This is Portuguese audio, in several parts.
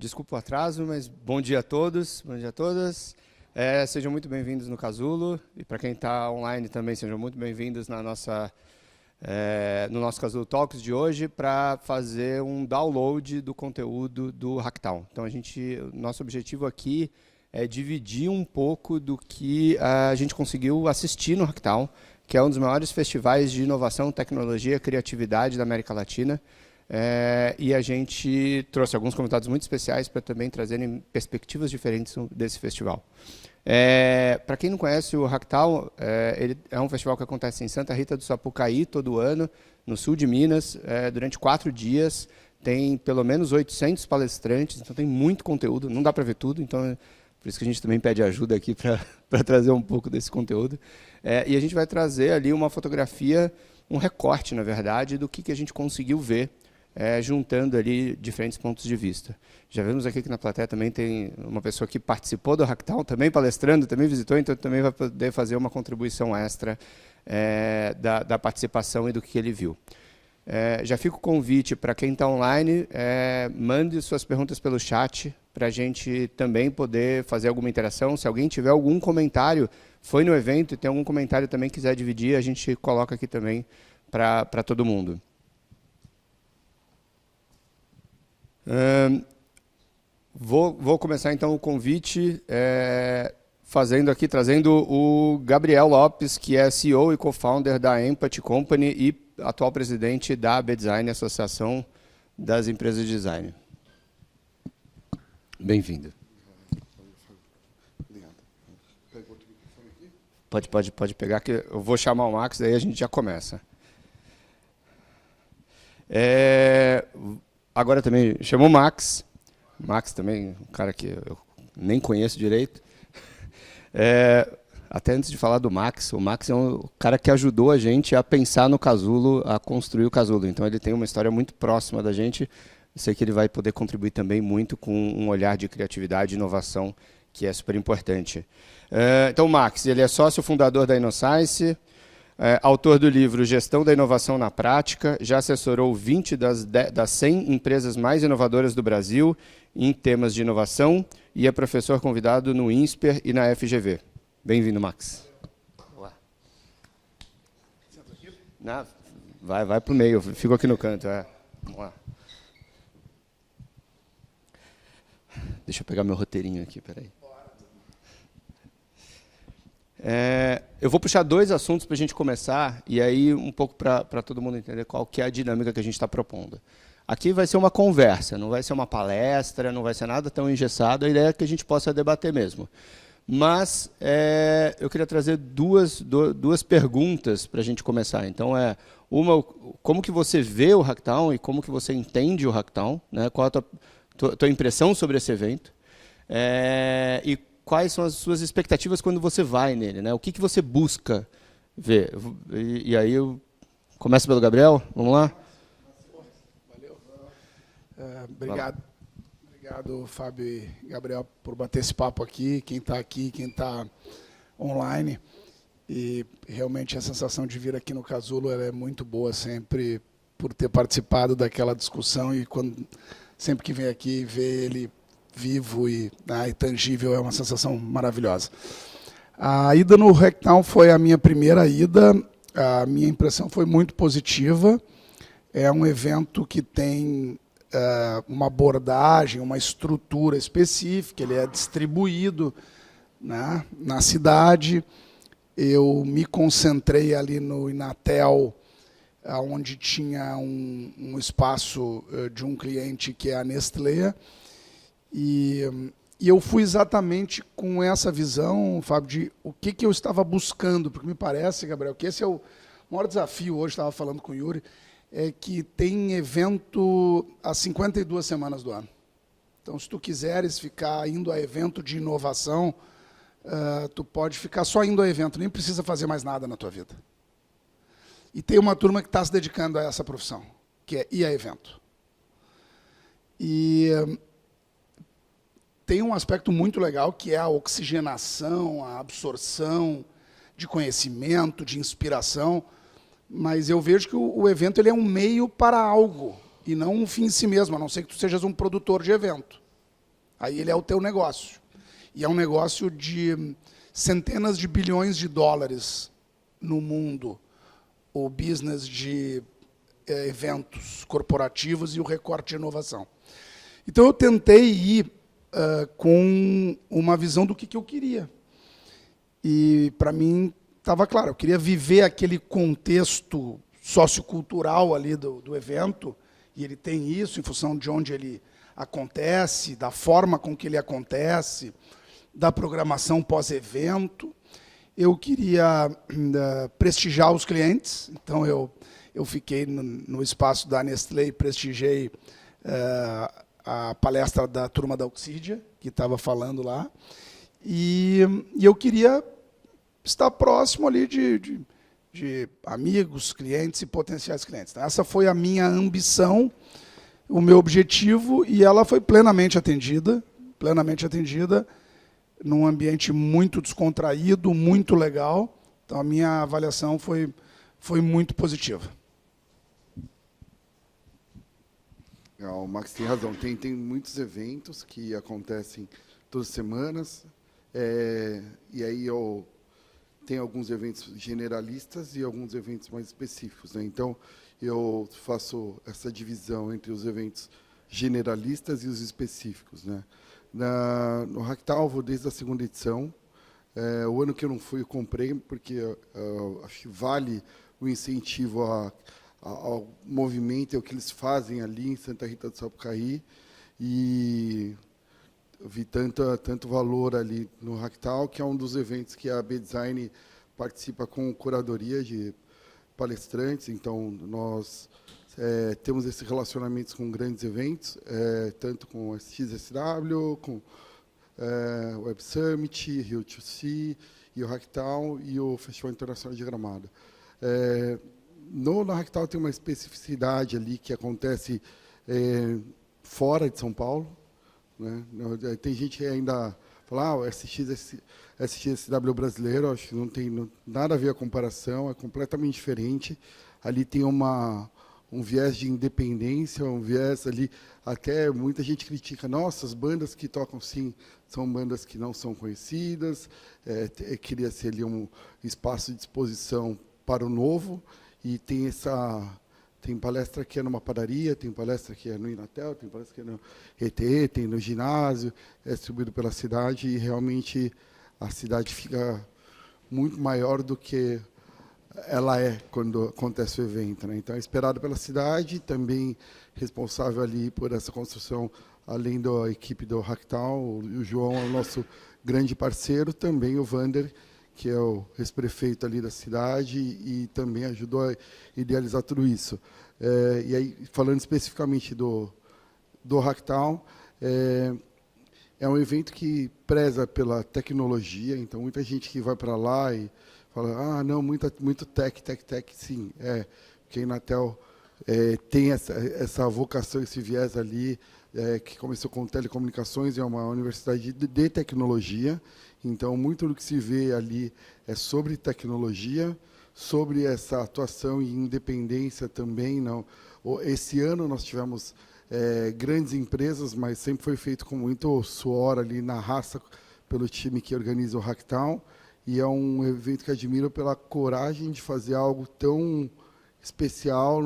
Desculpa o atraso, mas bom dia a todos, bom dia a todas. Sejam muito bem-vindos no Casulo, e para quem está online também, sejam muito bem-vindos no nosso Casulo Talks de hoje para fazer um download do conteúdo do Hacktown. Então, nosso objetivo aqui é dividir um pouco do que a gente conseguiu assistir no Hacktown, que é um dos maiores festivais de inovação, tecnologia e criatividade da América Latina. E a gente trouxe alguns convidados muito especiais para também trazerem perspectivas diferentes desse festival. Para quem não conhece, o Hacktown ele é um festival que acontece em Santa Rita do Sapucaí todo ano, no sul de Minas, durante 4 dias. Tem pelo menos 800 palestrantes, então tem muito conteúdo, não dá para ver tudo, então por isso que a gente também pede ajuda aqui para trazer um pouco desse conteúdo. E a gente vai trazer ali uma fotografia, um recorte, na verdade, do que a gente conseguiu ver, juntando ali diferentes pontos de vista. Já vemos aqui que na plateia também tem uma pessoa que participou do Hacktown, também palestrando, também visitou, então também vai poder fazer uma contribuição extra da participação e do que ele viu. Já fica o convite para quem está online, mande suas perguntas pelo chat, para a gente também poder fazer alguma interação. Se alguém tiver algum comentário, foi no evento e tem algum comentário também que quiser dividir, a gente coloca aqui também para todo mundo. Vou começar então o convite trazendo o Gabriel Lopes, que é CEO e co-founder da Empathy Company e atual presidente da AB Design, Associação das Empresas de Design. Bem-vindo. Pode pegar, que eu vou chamar o Max, daí a gente já começa. Agora também chamou o Max. Max também, um cara que eu nem conheço direito. Até antes de falar do Max, o Max é um cara que ajudou a gente a pensar no Casulo, a construir o Casulo. Então ele tem uma história muito próxima da gente. Eu sei que ele vai poder contribuir também muito com um olhar de criatividade e inovação, que é super importante. Então o Max, ele é sócio fundador da InnoScience, autor do livro Gestão da Inovação na Prática, já assessorou 20 das 100 empresas mais inovadoras do Brasil em temas de inovação e é professor convidado no INSPER e na FGV. Bem-vindo, Max. Olá. Não, vai para o meio, eu fico aqui no canto. Vamos lá. Deixa eu pegar meu roteirinho aqui, peraí. Eu vou puxar 2 assuntos para a gente começar, e aí um pouco para todo mundo entender qual que é a dinâmica que a gente está propondo. Aqui vai ser uma conversa, não vai ser uma palestra, não vai ser nada tão engessado, a ideia é que a gente possa debater mesmo. Mas eu queria trazer duas perguntas para a gente começar. Então, uma, como que você vê o Hacktown e como que você entende o Hacktown, né? Qual a tua impressão sobre esse evento? E quais são as suas expectativas quando você vai nele, né? O que você busca ver? E aí eu começo pelo Gabriel, vamos lá? Valeu. Obrigado, Fábio e Gabriel, por bater esse papo aqui, quem está online. E realmente a sensação de vir aqui no Casulo é muito boa sempre, por ter participado daquela discussão e sempre que vem aqui ver ele vivo e tangível é uma sensação maravilhosa. A ida no Hacktown foi a minha primeira ida, a minha impressão foi muito positiva. É um evento que tem uma abordagem, uma estrutura específica, ele é distribuído, né, na cidade. Eu me concentrei ali no Inatel, onde tinha um espaço de um cliente que é a Nestlé, e eu fui exatamente com essa visão, Fábio, de o que eu estava buscando, porque me parece, Gabriel, que esse é o maior desafio hoje, estava falando com o Yuri, é que tem evento às 52 semanas do ano. Então, se tu quiseres ficar indo a evento de inovação, tu pode ficar só indo a evento, nem precisa fazer mais nada na tua vida. E tem uma turma que está se dedicando a essa profissão, que é ir a evento. E tem um aspecto muito legal, que é a oxigenação, a absorção de conhecimento, de inspiração, mas eu vejo que o evento ele é um meio para algo, e não um fim em si mesmo, a não ser que tu sejas um produtor de evento. Aí ele é o teu negócio. E é um negócio de centenas de bilhões de dólares no mundo, o business de eventos corporativos e o recorte de inovação. Então, eu tentei ir com uma visão do que eu queria. E, para mim, estava claro, eu queria viver aquele contexto sociocultural ali do evento, e ele tem isso em função de onde ele acontece, da forma com que ele acontece, da programação pós-evento. Eu queria prestigiar os clientes, então eu fiquei no espaço da Nestlé e prestigiei a palestra da turma da Oxidia, que estava falando lá, e eu queria estar próximo ali de amigos, clientes e potenciais clientes. Então, essa foi a minha ambição, o meu objetivo, e ela foi plenamente atendida, num ambiente muito descontraído, muito legal. Então, a minha avaliação foi muito positiva. O Max tem razão. Tem muitos eventos que acontecem todas as semanas, e aí eu tenho alguns eventos generalistas e alguns eventos mais específicos, né? Então, eu faço essa divisão entre os eventos generalistas e os específicos, né? No Hacktown, eu vou desde a segunda edição. O ano que eu não fui, eu comprei, porque acho que vale o incentivo ao movimento e ao que eles fazem ali em Santa Rita do Sapucaí. E eu vi tanto valor ali no Hacktown, que é um dos eventos que a B-Design participa com curadoria de palestrantes. Então, nós temos esses relacionamentos com grandes eventos, tanto com o XSW, com o Web Summit, Rio 2C, e o Hacktown e o Festival Internacional de Gramado. No Hacktown tem uma especificidade ali que acontece fora de São Paulo, né? Tem gente que ainda fala, o SXSW brasileiro, acho que não tem nada a ver a comparação, é completamente diferente. Ali tem um viés de independência, um viés ali, até muita gente critica, nossa, as bandas que tocam sim, são bandas que não são conhecidas, queria ser ali um espaço de exposição para o novo, e tem palestra que é numa padaria, tem palestra que é no Inatel, tem palestra que é no ETE, tem no ginásio, é distribuído pela cidade, e realmente a cidade fica muito maior do que ela é quando acontece o evento, né? Então, é esperado pela cidade, também responsável ali por essa construção, além da equipe do Hacktown, o João é o nosso grande parceiro, também o Vander, que é o ex-prefeito ali da cidade e também ajudou a idealizar tudo isso. E aí, falando especificamente do Hacktown, é um evento que preza pela tecnologia, então muita gente que vai para lá e fala, não, muito tech, sim, porque a Inatel tem essa vocação, esse viés ali, que começou com telecomunicações, é uma universidade de tecnologia, então muito do que se vê ali é sobre tecnologia, sobre essa atuação e independência também. Não. Esse ano nós tivemos grandes empresas, mas sempre foi feito com muito suor ali na raça pelo time que organiza o Hacktown, e é um evento que admiro pela coragem de fazer algo tão especial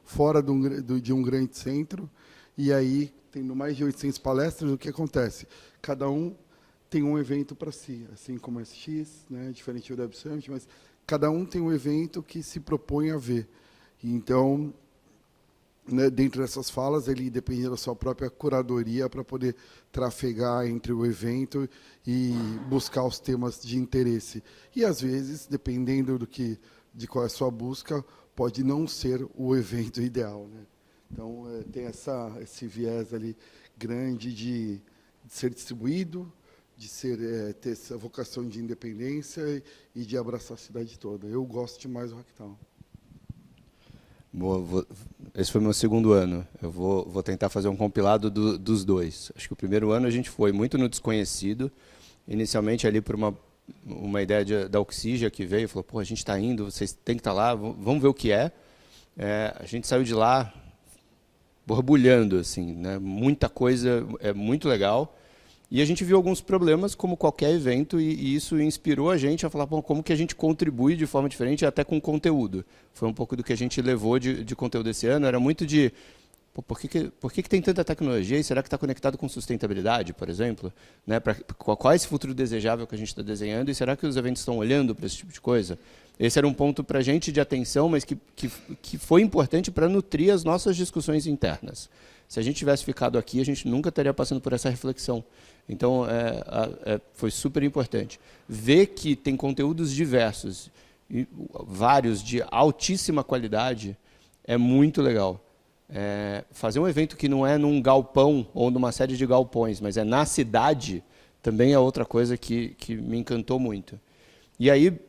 fora de um grande centro. E aí, tendo mais de 800 palestras, o que acontece? Cada um tem um evento para si, assim como o SX, né, diferente do Web Summit, mas cada um tem um evento que se propõe a ver. E então, né, dentro dessas falas, ele depende da sua própria curadoria para poder trafegar entre o evento e buscar os temas de interesse. E, às vezes, dependendo de qual é a sua busca, pode não ser o evento ideal, né? Então, tem esse viés ali grande de ser distribuído, de ter essa vocação de independência e de abraçar a cidade toda. Eu gosto demais do Hacktown. Boa, esse foi meu segundo ano. Eu vou tentar fazer um compilado dos dois. Acho que o primeiro ano a gente foi muito no desconhecido, inicialmente ali por uma ideia da Oxidia que veio, falou, pô, a gente está indo, vocês têm que estar lá, vamos ver o que é. A gente saiu de lá borbulhando, assim, né? Muita coisa, é muito legal. E a gente viu alguns problemas, como qualquer evento, e isso inspirou a gente a falar, bom, como que a gente contribui de forma diferente, até com conteúdo. Foi um pouco do que a gente levou de conteúdo esse ano, era muito de, pô, por que tem tanta tecnologia e será que está conectado com sustentabilidade, por exemplo? Né? Qual é esse futuro desejável que a gente está desenhando e será que os eventos estão olhando para esse tipo de coisa? Esse era um ponto para a gente de atenção, mas que foi importante para nutrir as nossas discussões internas. Se a gente tivesse ficado aqui, a gente nunca estaria passando por essa reflexão. Então, foi super importante. Ver que tem conteúdos diversos, e vários de altíssima qualidade, é muito legal. Fazer um evento que não é num galpão ou numa série de galpões, mas é na cidade, também é outra coisa que me encantou muito. E aí,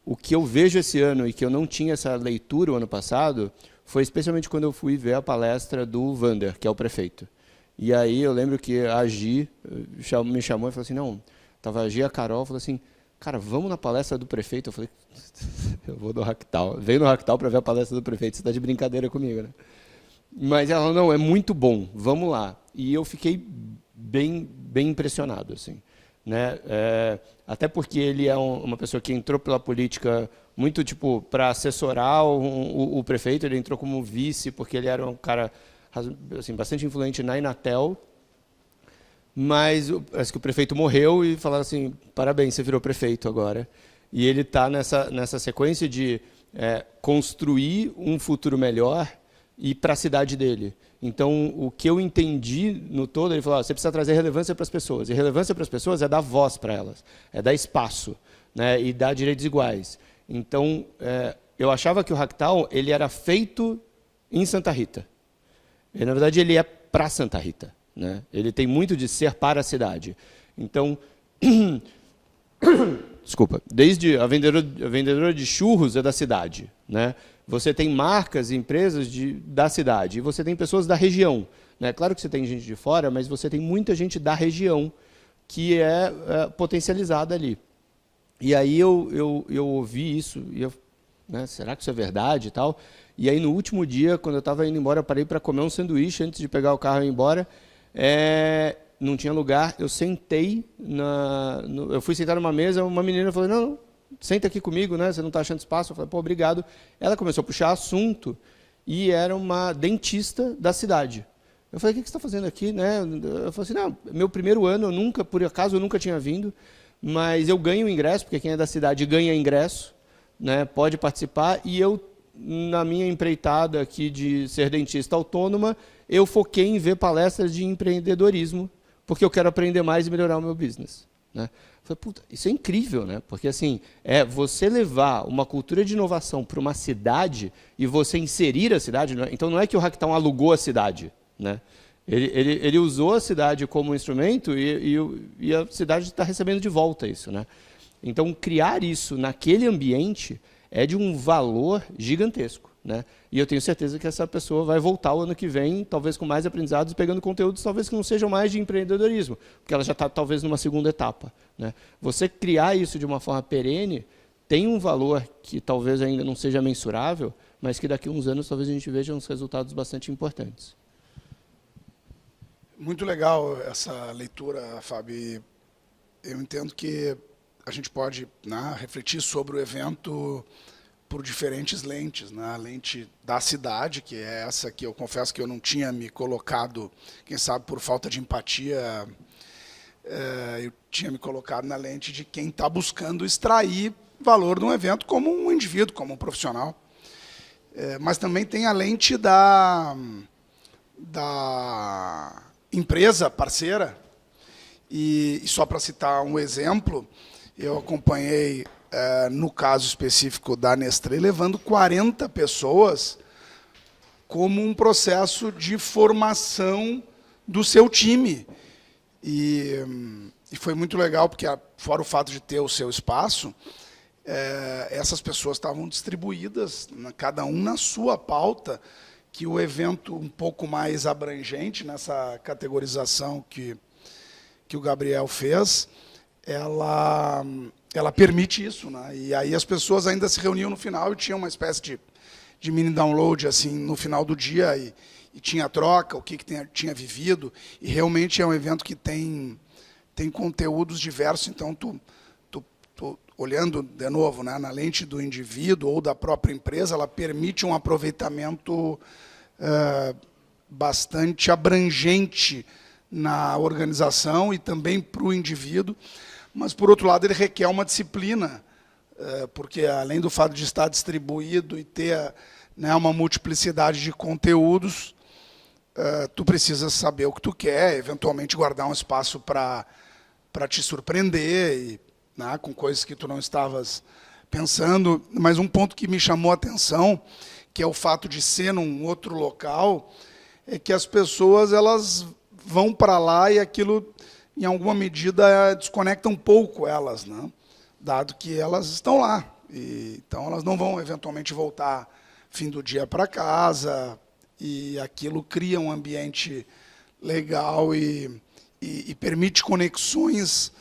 o que eu vejo esse ano e que eu não tinha essa leitura o ano passado, foi especialmente quando eu fui ver a palestra do Vander, que é o prefeito. E aí eu lembro que a Gi me chamou e falou assim, não, estava a Gi e a Carol, falou assim, cara, vamos na palestra do prefeito? Eu falei, eu vou no Hacktal. Veio no Hacktal para ver a palestra do prefeito, você está de brincadeira comigo, né? Mas ela falou, não, é muito bom, vamos lá. E eu fiquei bem impressionado, assim. Né? Até porque ele é uma pessoa que entrou pela política muito tipo para assessorar o prefeito, ele entrou como vice, porque ele era um cara assim, bastante influente na Inatel, mas parece que o prefeito morreu e falaram assim, parabéns, você virou prefeito agora. E ele está nessa sequência de construir um futuro melhor e para a cidade dele. Então, o que eu entendi no todo, ele falou, você precisa trazer relevância para as pessoas. E relevância para as pessoas é dar voz para elas, é dar espaço, né, e dar direitos iguais. Então, eu achava que o Hacktown ele era feito em Santa Rita. E, na verdade, ele é para Santa Rita. Né? Ele tem muito de ser para a cidade. Então, desculpa, desde a vendedora de churros é da cidade, né? Você tem marcas e empresas da cidade, e você tem pessoas da região. Né? Claro que você tem gente de fora, mas você tem muita gente da região que é potencializada ali. E aí eu ouvi isso, e né, será que isso é verdade e tal? E aí, no último dia, quando eu estava indo embora, eu parei para comer um sanduíche antes de pegar o carro e ir embora. Não tinha lugar, eu sentei, eu fui sentar numa mesa, uma menina falou, não, senta aqui comigo, né? Você não está achando espaço? Eu falei, pô, obrigado. Ela começou a puxar assunto e era uma dentista da cidade. Eu falei, o que você está fazendo aqui? Né? Eu falei assim, não, meu primeiro ano, por acaso eu nunca tinha vindo, mas eu ganho ingresso, porque quem é da cidade ganha ingresso, né? Pode participar, e eu, na minha empreitada aqui de ser dentista autônoma, eu foquei em ver palestras de empreendedorismo, porque eu quero aprender mais e melhorar o meu business. Né? Falei, puta, isso é incrível, né? Porque assim, você levar uma cultura de inovação para uma cidade e você inserir a cidade, né? Então não é que o Hacktown alugou a cidade, né? Ele usou a cidade como instrumento e a cidade está recebendo de volta isso, né? Então criar isso naquele ambiente é de um valor gigantesco. Né? E eu tenho certeza que essa pessoa vai voltar o ano que vem, talvez com mais aprendizados, pegando conteúdos talvez que não sejam mais de empreendedorismo, porque ela já está talvez numa segunda etapa. Né? Você criar isso de uma forma perene tem um valor que talvez ainda não seja mensurável, mas que daqui a uns anos talvez a gente veja uns resultados bastante importantes. Muito legal essa leitura, Fábio. Eu entendo que a gente pode, né, refletir sobre o evento por diferentes lentes, né? A lente da cidade, que é essa que eu confesso que eu não tinha me colocado, quem sabe por falta de empatia, eu tinha me colocado na lente de quem está buscando extrair valor de um evento como um indivíduo, como um profissional. Mas também tem a lente da empresa parceira, e só para citar um exemplo, eu acompanhei, no caso específico da Nestlé, levando 40 pessoas como um processo de formação do seu time. E foi muito legal, porque, fora o fato de ter o seu espaço, essas pessoas estavam distribuídas, cada um na sua pauta, que o evento um pouco mais abrangente, nessa categorização que o Gabriel fez, ela permite isso, né? E aí as pessoas ainda se reuniam no final e tinham uma espécie de mini download assim no final do dia, e tinha troca, o que tinha vivido, e realmente é um evento que tem conteúdos diversos, então tu olhando de novo, né, na lente do indivíduo ou da própria empresa, ela permite um aproveitamento bastante abrangente na organização e também para o indivíduo, mas, por outro lado, ele requer uma disciplina, porque, além do fato de estar distribuído e ter, né, uma multiplicidade de conteúdos, tu precisa saber o que tu quer, eventualmente guardar um espaço para te surpreender, e, né, com coisas que tu não estavas pensando. Mas um ponto que me chamou a atenção, que é o fato de ser num outro local, é que as pessoas elas vão para lá e aquilo, em alguma medida, desconecta um pouco elas, né? Dado que elas estão lá. Então, elas não vão, eventualmente, voltar fim do dia para casa, e aquilo cria um ambiente legal e permite conexões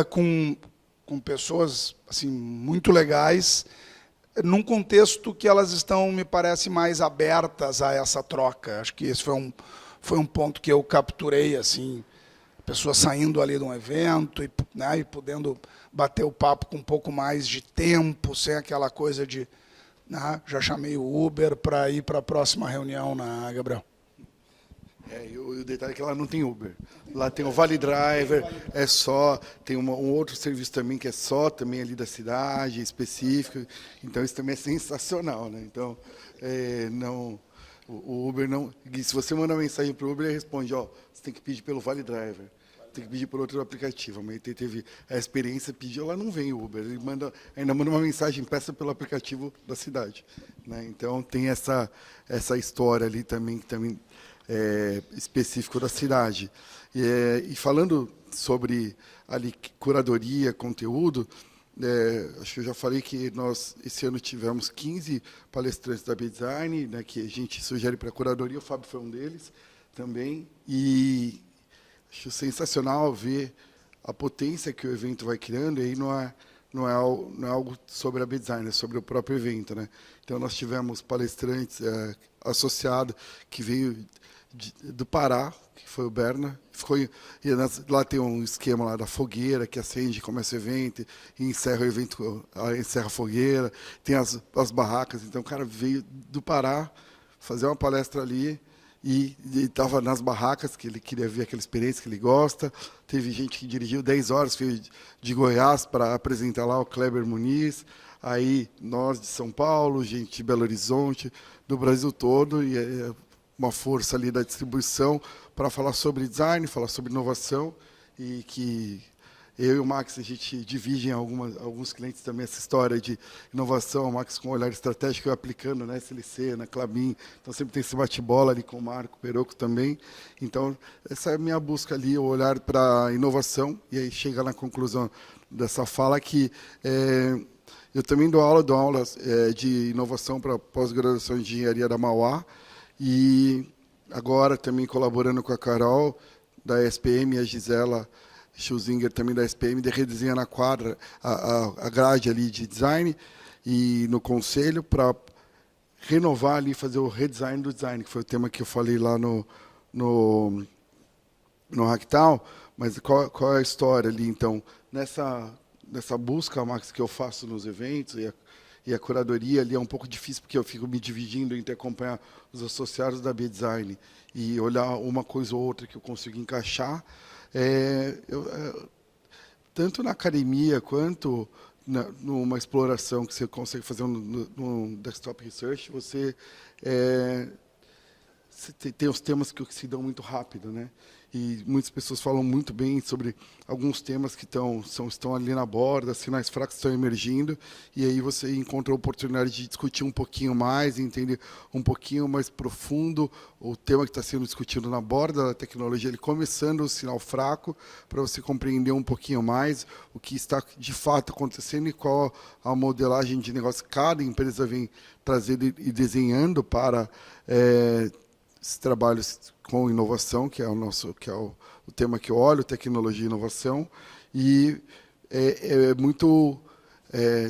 com pessoas assim, muito legais, num contexto que elas estão, me parece, mais abertas a essa troca. Acho que esse foi um ponto que eu capturei, assim, pessoas saindo ali de um evento né, e podendo bater o papo com um pouco mais de tempo, sem aquela coisa de, né, já chamei o Uber para ir para a próxima reunião, né, Gabriel? E o detalhe é que lá não tem Uber. Lá tem o Vale Driver, tem um outro serviço também que é só também ali da cidade, específico. Então isso também é sensacional, né? Então, o Uber não... Se você manda uma mensagem para o Uber, ele responde, você tem que pedir pelo Vale Driver, tem que pedir por outro aplicativo. Mas ele teve a experiência, pediu, lá não vem o Uber. Ele ainda manda uma mensagem, peça pelo aplicativo da cidade, né? Então tem essa história ali também, que também específico da cidade. E falando sobre ali curadoria, conteúdo, acho que eu já falei que nós esse ano tivemos 15 palestrantes da B-Design, né, que a gente sugere para a curadoria, o Fábio foi um deles também, e acho sensacional ver a potência que o evento vai criando, e aí não é algo sobre a B-Design, é sobre o próprio evento, né? Então nós tivemos palestrantes associados que veio do Pará, que foi o Berna. Lá tem um esquema lá da fogueira, que acende, começa o evento, e encerra o evento, encerra a fogueira, tem as barracas. Então o cara veio do Pará fazer uma palestra ali, e estava nas barracas, que ele queria ver aquela experiência que ele gosta. Teve gente que dirigiu 10 horas, veio de Goiás para apresentar lá o Kleber Muniz. Aí nós de São Paulo, gente de Belo Horizonte, do Brasil todo, e uma força ali da distribuição para falar sobre design, falar sobre inovação, e que eu e o Max, a gente divide em alguns clientes também essa história de inovação, o Max com um olhar estratégico, eu aplicando na SLC, na Klabin, então sempre tem esse bate-bola ali com o Marco Peroco também. Então, essa é a minha busca ali, o olhar para a inovação, e aí chega na conclusão dessa fala que eu também dou aulas de inovação para pós-graduação em engenharia da Mauá, e agora também colaborando com a Carol, da SPM, e a Gisela Schulzinger, também da SPM, de redesenhar na quadra a grade ali de design, e no conselho, para renovar ali, fazer o redesign do design, que foi o tema que eu falei lá no Hacktown. Mas qual é a história ali, então? Nessa busca, Max, que eu faço nos eventos, e a curadoria ali é um pouco difícil, porque eu fico me dividindo entre acompanhar os associados da B-Design e olhar uma coisa ou outra que eu consigo encaixar. Tanto na academia quanto numa exploração que você consegue fazer no desktop research, você tem os temas que se dão muito rápido, né? E muitas pessoas falam muito bem sobre alguns temas que estão ali na borda, sinais fracos estão emergindo, e aí você encontra a oportunidade de discutir um pouquinho mais, entender um pouquinho mais profundo o tema que está sendo discutido na borda da tecnologia, ele começando o sinal fraco, para você compreender um pouquinho mais o que está de fato acontecendo e qual a modelagem de negócio que cada empresa vem trazendo e desenhando para esses trabalhos com inovação, que é o tema que eu olho, tecnologia e inovação, e muito...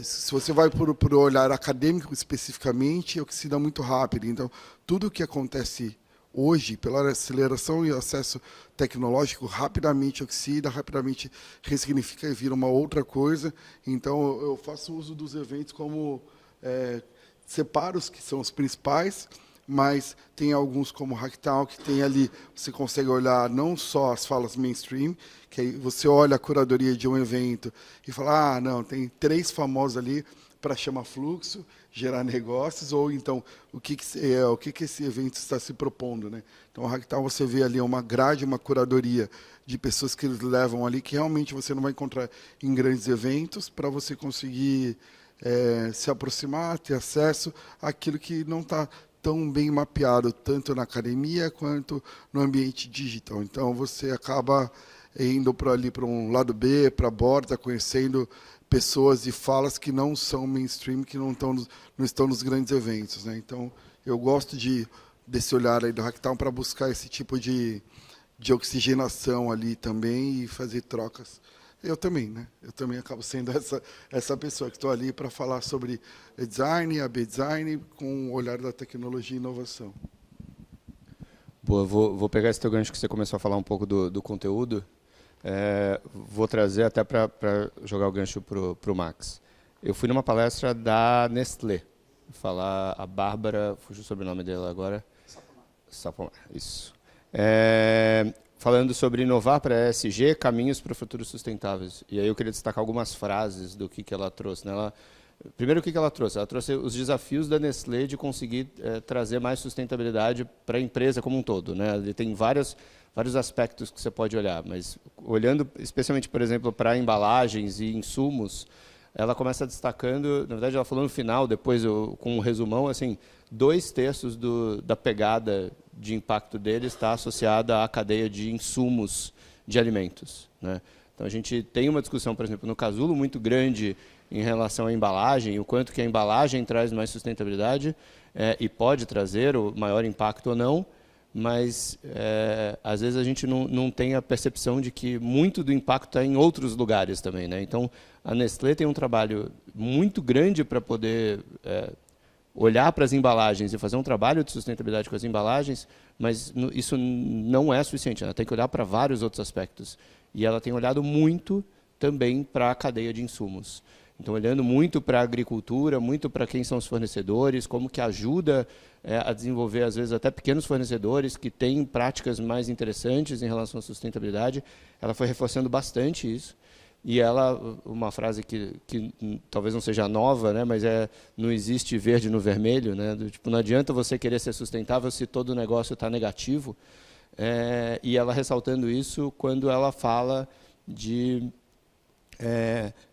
se você vai por olhar acadêmico especificamente, é o que se dá muito rápido. Então, tudo o que acontece hoje, pela aceleração e acesso tecnológico, rapidamente oxida, rapidamente ressignifica e vira uma outra coisa. Então, eu faço uso dos eventos como separo os que são os principais, mas tem alguns como Hacktown, que tem ali, você consegue olhar não só as falas mainstream, que aí você olha a curadoria de um evento e fala, não, tem 3 famosos ali para chamar fluxo, gerar negócios, ou então o que esse evento está se propondo, né? Então, o Hacktown, você vê ali uma grade, uma curadoria de pessoas que eles levam ali, que realmente você não vai encontrar em grandes eventos, para você conseguir se aproximar, ter acesso àquilo que não está tão bem mapeado, tanto na academia quanto no ambiente digital. Então, você acaba indo para um lado B, para a borda, conhecendo pessoas e falas que não são mainstream, que não estão nos grandes eventos, né? Então, eu gosto desse olhar aí do Hacktown para buscar esse tipo de oxigenação ali também e fazer trocas. Eu também, né? Eu também acabo sendo essa pessoa que estou ali para falar sobre design, AB design, com o olhar da tecnologia e inovação. Boa, vou pegar esse teu gancho que você começou a falar um pouco do conteúdo. Vou trazer até para jogar o gancho para o Max. Eu fui numa palestra da Nestlé. Vou falar a Bárbara, fugiu o sobrenome dela agora. Sapomar, isso. Falando sobre inovar para ESG, caminhos para futuros sustentáveis. E aí eu queria destacar algumas frases do que ela trouxe, né? Primeiro, o que ela trouxe? Ela trouxe os desafios da Nestlé de conseguir trazer mais sustentabilidade para a empresa como um todo, né? Ele tem vários aspectos que você pode olhar, mas olhando especialmente, por exemplo, para embalagens e insumos, ela começa destacando, na verdade ela falou no final, depois com um resumão, assim, 2/3 da pegada de impacto dele está associada à cadeia de insumos de alimentos, né? Então a gente tem uma discussão, por exemplo, no Casulo muito grande em relação à embalagem, o quanto que a embalagem traz mais sustentabilidade e pode trazer o maior impacto ou não, mas às vezes a gente não tem a percepção de que muito do impacto está em outros lugares também, né? Então, a Nestlé tem um trabalho muito grande para poder olhar para as embalagens e fazer um trabalho de sustentabilidade com as embalagens, mas isso não é suficiente, ela tem que olhar para vários outros aspectos. E ela tem olhado muito também para a cadeia de insumos. Então, olhando muito para a agricultura, muito para quem são os fornecedores, como que ajuda a desenvolver, às vezes, até pequenos fornecedores que têm práticas mais interessantes em relação à sustentabilidade. Ela foi reforçando bastante isso. E uma frase que talvez não seja nova, né, mas não existe verde no vermelho, né, tipo, não adianta você querer ser sustentável se todo o negócio está negativo. E ela ressaltando isso quando ela fala de...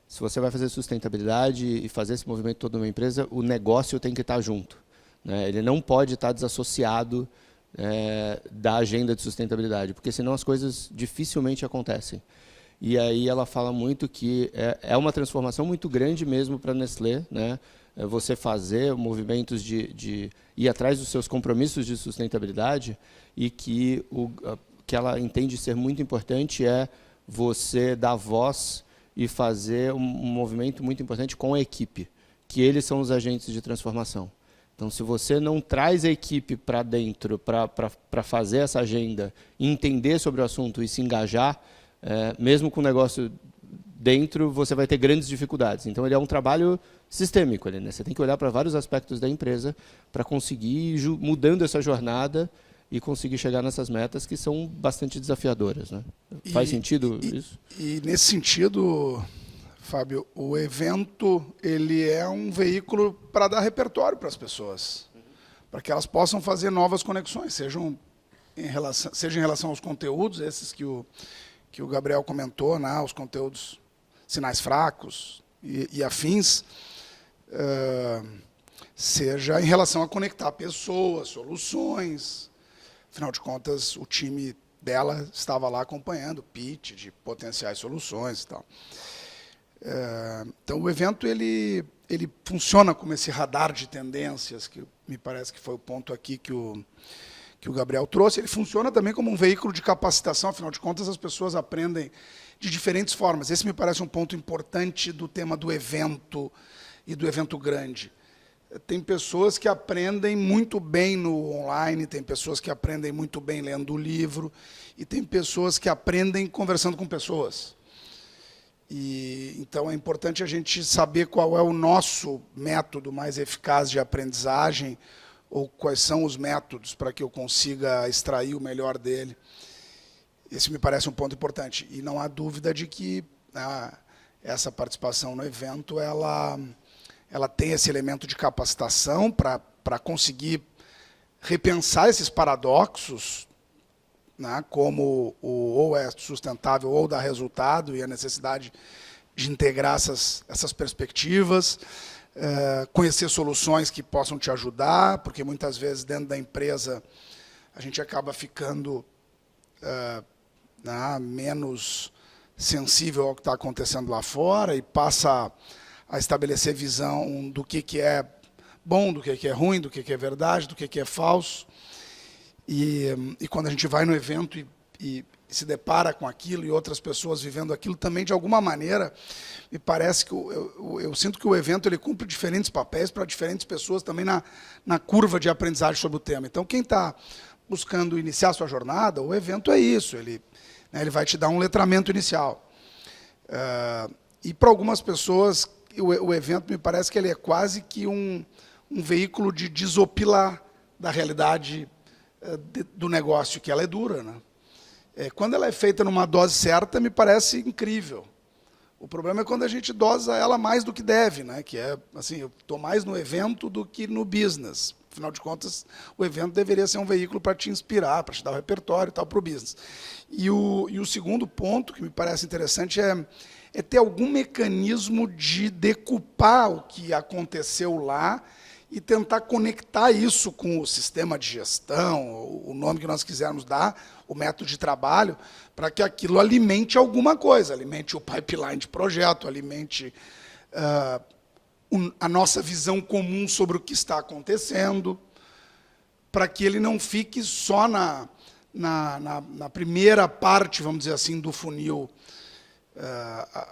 se você vai fazer sustentabilidade e fazer esse movimento todo numa empresa, o negócio tem que estar junto, né? Ele não pode estar desassociado da agenda de sustentabilidade, porque senão as coisas dificilmente acontecem. E aí ela fala muito que é uma transformação muito grande mesmo para a Nestlé, né? Você fazer movimentos de ir atrás dos seus compromissos de sustentabilidade e que que ela entende ser muito importante é você dar voz e fazer um movimento muito importante com a equipe, que eles são os agentes de transformação. Então, se você não traz a equipe para dentro para fazer essa agenda, entender sobre o assunto e se engajar, mesmo com o negócio dentro, você vai ter grandes dificuldades. Então, ele é um trabalho sistêmico, né? Você tem que olhar para vários aspectos da empresa para conseguir ir mudando essa jornada e conseguir chegar nessas metas que são bastante desafiadoras, né? Faz sentido isso? E nesse sentido, Fábio, o evento ele é um veículo para dar repertório para as pessoas, para que elas possam fazer novas conexões, seja em relação aos conteúdos, esses que o Gabriel comentou, né, os conteúdos sinais fracos e afins, seja em relação a conectar pessoas, soluções. Afinal de contas, o time dela estava lá acompanhando o pitch de potenciais soluções e tal. Então, o evento ele funciona como esse radar de tendências, que me parece que foi o ponto aqui que o Gabriel trouxe. Ele funciona também como um veículo de capacitação, afinal de contas, as pessoas aprendem de diferentes formas. Esse me parece um ponto importante do tema do evento e do evento grande. Tem pessoas que aprendem muito bem no online, tem pessoas que aprendem muito bem lendo o livro, e tem pessoas que aprendem conversando com pessoas. Então, é importante a gente saber qual é o nosso método mais eficaz de aprendizagem, ou quais são os métodos para que eu consiga extrair o melhor dele. Esse me parece um ponto importante. E não há dúvida de que essa participação no evento, ela tem esse elemento de capacitação para conseguir repensar esses paradoxos, né, como ou é sustentável ou dá resultado, e a necessidade de integrar essas perspectivas, conhecer soluções que possam te ajudar, porque muitas vezes dentro da empresa a gente acaba ficando menos sensível ao que está acontecendo lá fora e passa a estabelecer visão do que é bom, do que é ruim, do que é verdade, do que é falso. E quando a gente vai no evento e se depara com aquilo e outras pessoas vivendo aquilo, também, de alguma maneira, me parece que eu sinto que o evento ele cumpre diferentes papéis para diferentes pessoas também na curva de aprendizagem sobre o tema. Então, quem está buscando iniciar a sua jornada, o evento é isso, ele vai te dar um letramento inicial. E para algumas pessoas, o evento me parece que ele é quase que um veículo de desopilar da realidade do negócio, que ela é dura, né? Quando ela é feita numa dose certa, me parece incrível. O problema é quando a gente dosa ela mais do que deve, né? Que é assim, eu estou mais no evento do que no business. Afinal de contas, o evento deveria ser um veículo para te inspirar, para te dar o repertório e tal para o business. E o segundo ponto que me parece interessante é ter algum mecanismo de decupar o que aconteceu lá e tentar conectar isso com o sistema de gestão, o nome que nós quisermos dar, o método de trabalho, para que aquilo alimente alguma coisa, alimente o pipeline de projeto, alimente a nossa visão comum sobre o que está acontecendo, para que ele não fique só na primeira parte, vamos dizer assim, do funil.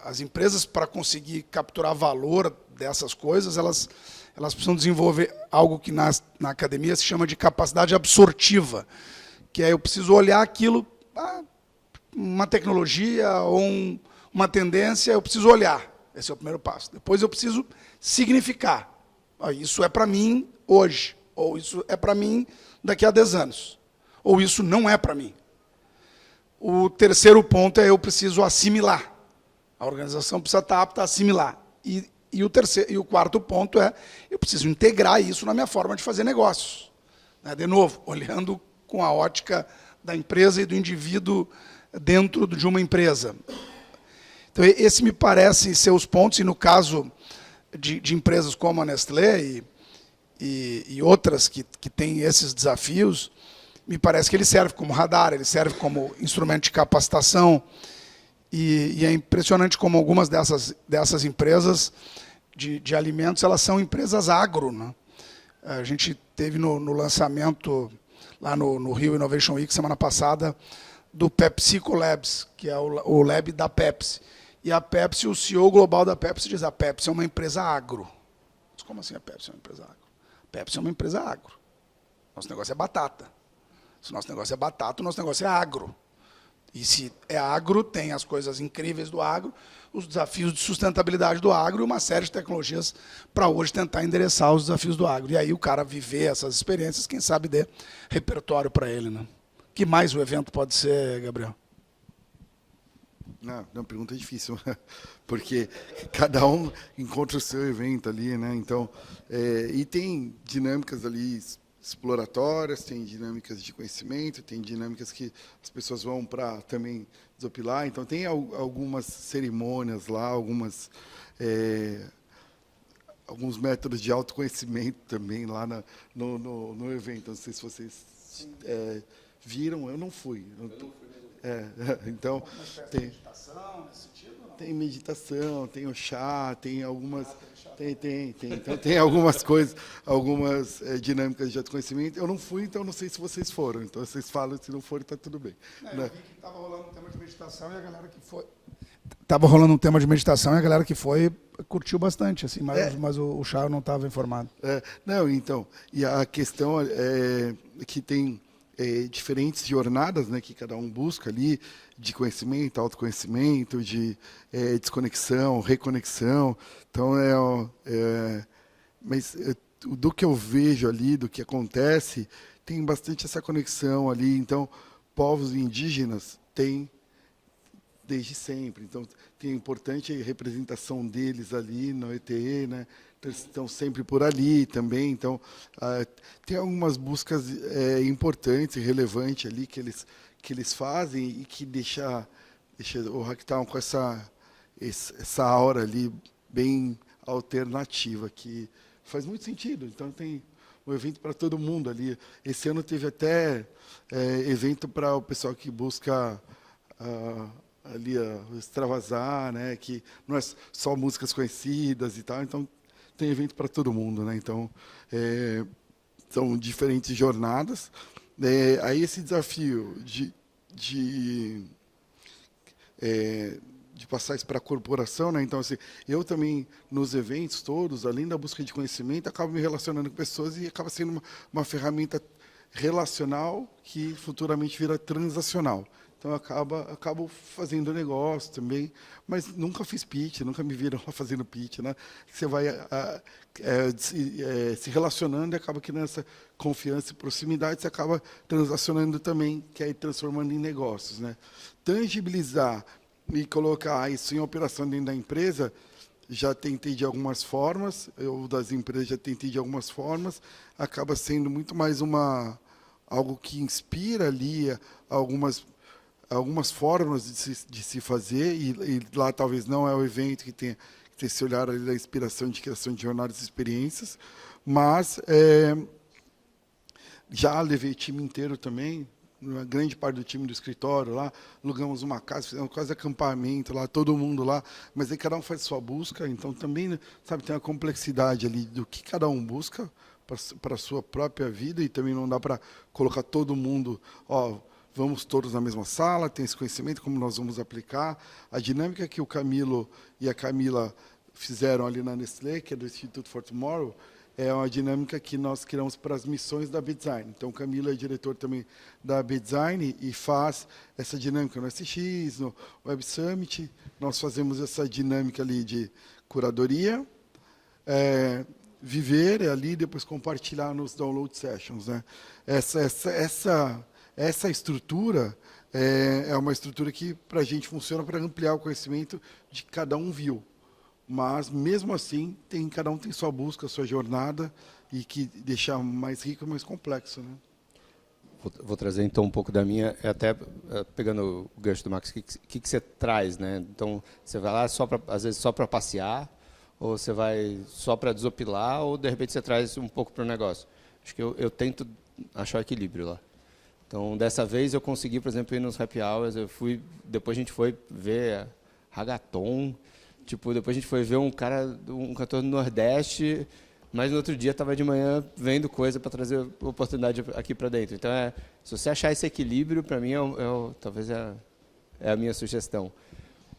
As empresas, para conseguir capturar valor dessas coisas, elas precisam desenvolver algo que na academia se chama de capacidade absortiva, que é eu preciso olhar aquilo, uma tecnologia ou uma tendência, eu preciso olhar. Esse é o primeiro passo. Depois eu preciso significar. Isso é para mim hoje, ou isso é para mim daqui a 10 anos, ou isso não é para mim. O terceiro ponto é eu preciso assimilar. A organização precisa estar apta a assimilar. E o quarto ponto é eu preciso integrar isso na minha forma de fazer negócios. De novo, olhando com a ótica da empresa e do indivíduo dentro de uma empresa. Então, esse me parece ser os pontos, e no caso de empresas como a Nestlé e outras que têm esses desafios, me parece que ele serve como radar, ele serve como instrumento de capacitação, e é impressionante como algumas dessas empresas de alimentos, elas são empresas agro, né? A gente teve no lançamento, lá no Rio Innovation Week, semana passada, do PepsiCo Labs, que é o lab da Pepsi. E a Pepsi, o CEO global da Pepsi diz: a Pepsi é uma empresa agro. Mas como assim a Pepsi é uma empresa agro? A Pepsi é uma empresa agro. Nosso negócio é batata. Se o nosso negócio é batata, o nosso negócio é agro. E se é agro, tem as coisas incríveis do agro, os desafios de sustentabilidade do agro e uma série de tecnologias para hoje tentar endereçar os desafios do agro. E aí o cara viver essas experiências, quem sabe dê repertório para ele, né? O que mais o evento pode ser, Gabriel? Não, pergunta difícil, porque cada um encontra o seu evento ali, né? Então, e tem dinâmicas ali exploratórias, tem dinâmicas de conhecimento, tem dinâmicas que as pessoas vão para também desopilar. Então, tem algumas cerimônias lá, alguns métodos de autoconhecimento também lá no evento. Não sei se vocês viram, eu não fui. Então, tem meditação nesse sentido? Não? Tem meditação, tem o chá, tem algumas... Tem. Então, tem algumas coisas, algumas dinâmicas de autoconhecimento. Eu não fui, então não sei se vocês foram. Então, vocês falam, se não forem, está tudo bem. Eu vi que estava rolando um tema de meditação e a galera que foi Tava rolando um tema de meditação e a galera que foi curtiu bastante, assim, mas o Chá não estava informado. Não, então, e a questão é que tem diferentes jornadas, né, que cada um busca ali, de conhecimento, autoconhecimento, de desconexão, reconexão. Então, mas do que eu vejo ali, do que acontece, tem bastante essa conexão ali. Então, povos indígenas têm desde sempre. Então, tem a importante representação deles ali no ETE, né? Então, eles estão sempre por ali também. Então, tem algumas buscas importantes e relevantes ali que eles fazem e que deixa o Hacktown com essa aura ali bem alternativa, que faz muito sentido. Então, tem um evento para todo mundo ali. Esse ano teve até evento para o pessoal que busca ali extravasar, né, que não é só músicas conhecidas e tal, então tem evento para todo mundo, né? Então são diferentes jornadas. Aí esse desafio de passar isso para a corporação, né? Então assim, eu também nos eventos todos, além da busca de conhecimento, acabo me relacionando com pessoas e acaba sendo uma ferramenta relacional que futuramente vira transacional. Então, acabo fazendo negócio também, mas nunca fiz pitch, nunca me viram lá fazendo pitch, né? Você vai se relacionando e acaba criando essa confiança e proximidade, você acaba transacionando também, que é transformando em negócios, né? Tangibilizar e colocar isso em operação dentro da empresa, já tentei de algumas formas, eu das empresas já tentei de algumas formas, acaba sendo muito mais algo que inspira ali algumas formas de se fazer, e lá talvez não é o evento que tem esse olhar ali da inspiração de criação de jornadas e experiências, mas já levei time inteiro também, uma grande parte do time do escritório lá, alugamos uma casa, fizemos quase acampamento lá, todo mundo lá, mas aí cada um faz sua busca, então também, sabe, tem uma complexidade ali do que cada um busca para a sua própria vida, e também não dá para colocar todo mundo, vamos todos na mesma sala, tem esse conhecimento, como nós vamos aplicar. A dinâmica que o Camilo e a Camila fizeram ali na Nestlé, que é do Institute for Tomorrow, é uma dinâmica que nós criamos para as missões da B-Design. Então, o Camilo é diretor também da B-Design e faz essa dinâmica no SX, no Web Summit. Nós fazemos essa dinâmica ali de curadoria, viver ali, depois compartilhar nos download sessions, né? Essa estrutura é uma estrutura que, para a gente, funciona para ampliar o conhecimento de que cada um viu. Mas, mesmo assim, cada um tem sua busca, sua jornada, e que deixa mais rico e mais complexo, né? Vou trazer, então, um pouco da minha, até pegando o gancho do Max, o que você traz, né? Então, você vai lá às vezes só para passear, ou você vai só para desopilar, ou, de repente, você traz um pouco para o negócio. Acho que eu tento achar o equilíbrio lá. Então, dessa vez eu consegui, por exemplo, ir nos happy hours, depois a gente foi ver Ragaton, depois a gente foi ver um cantor do Nordeste, mas no outro dia estava de manhã vendo coisa para trazer oportunidade aqui para dentro. Então, se você achar esse equilíbrio, para mim, talvez é a minha sugestão.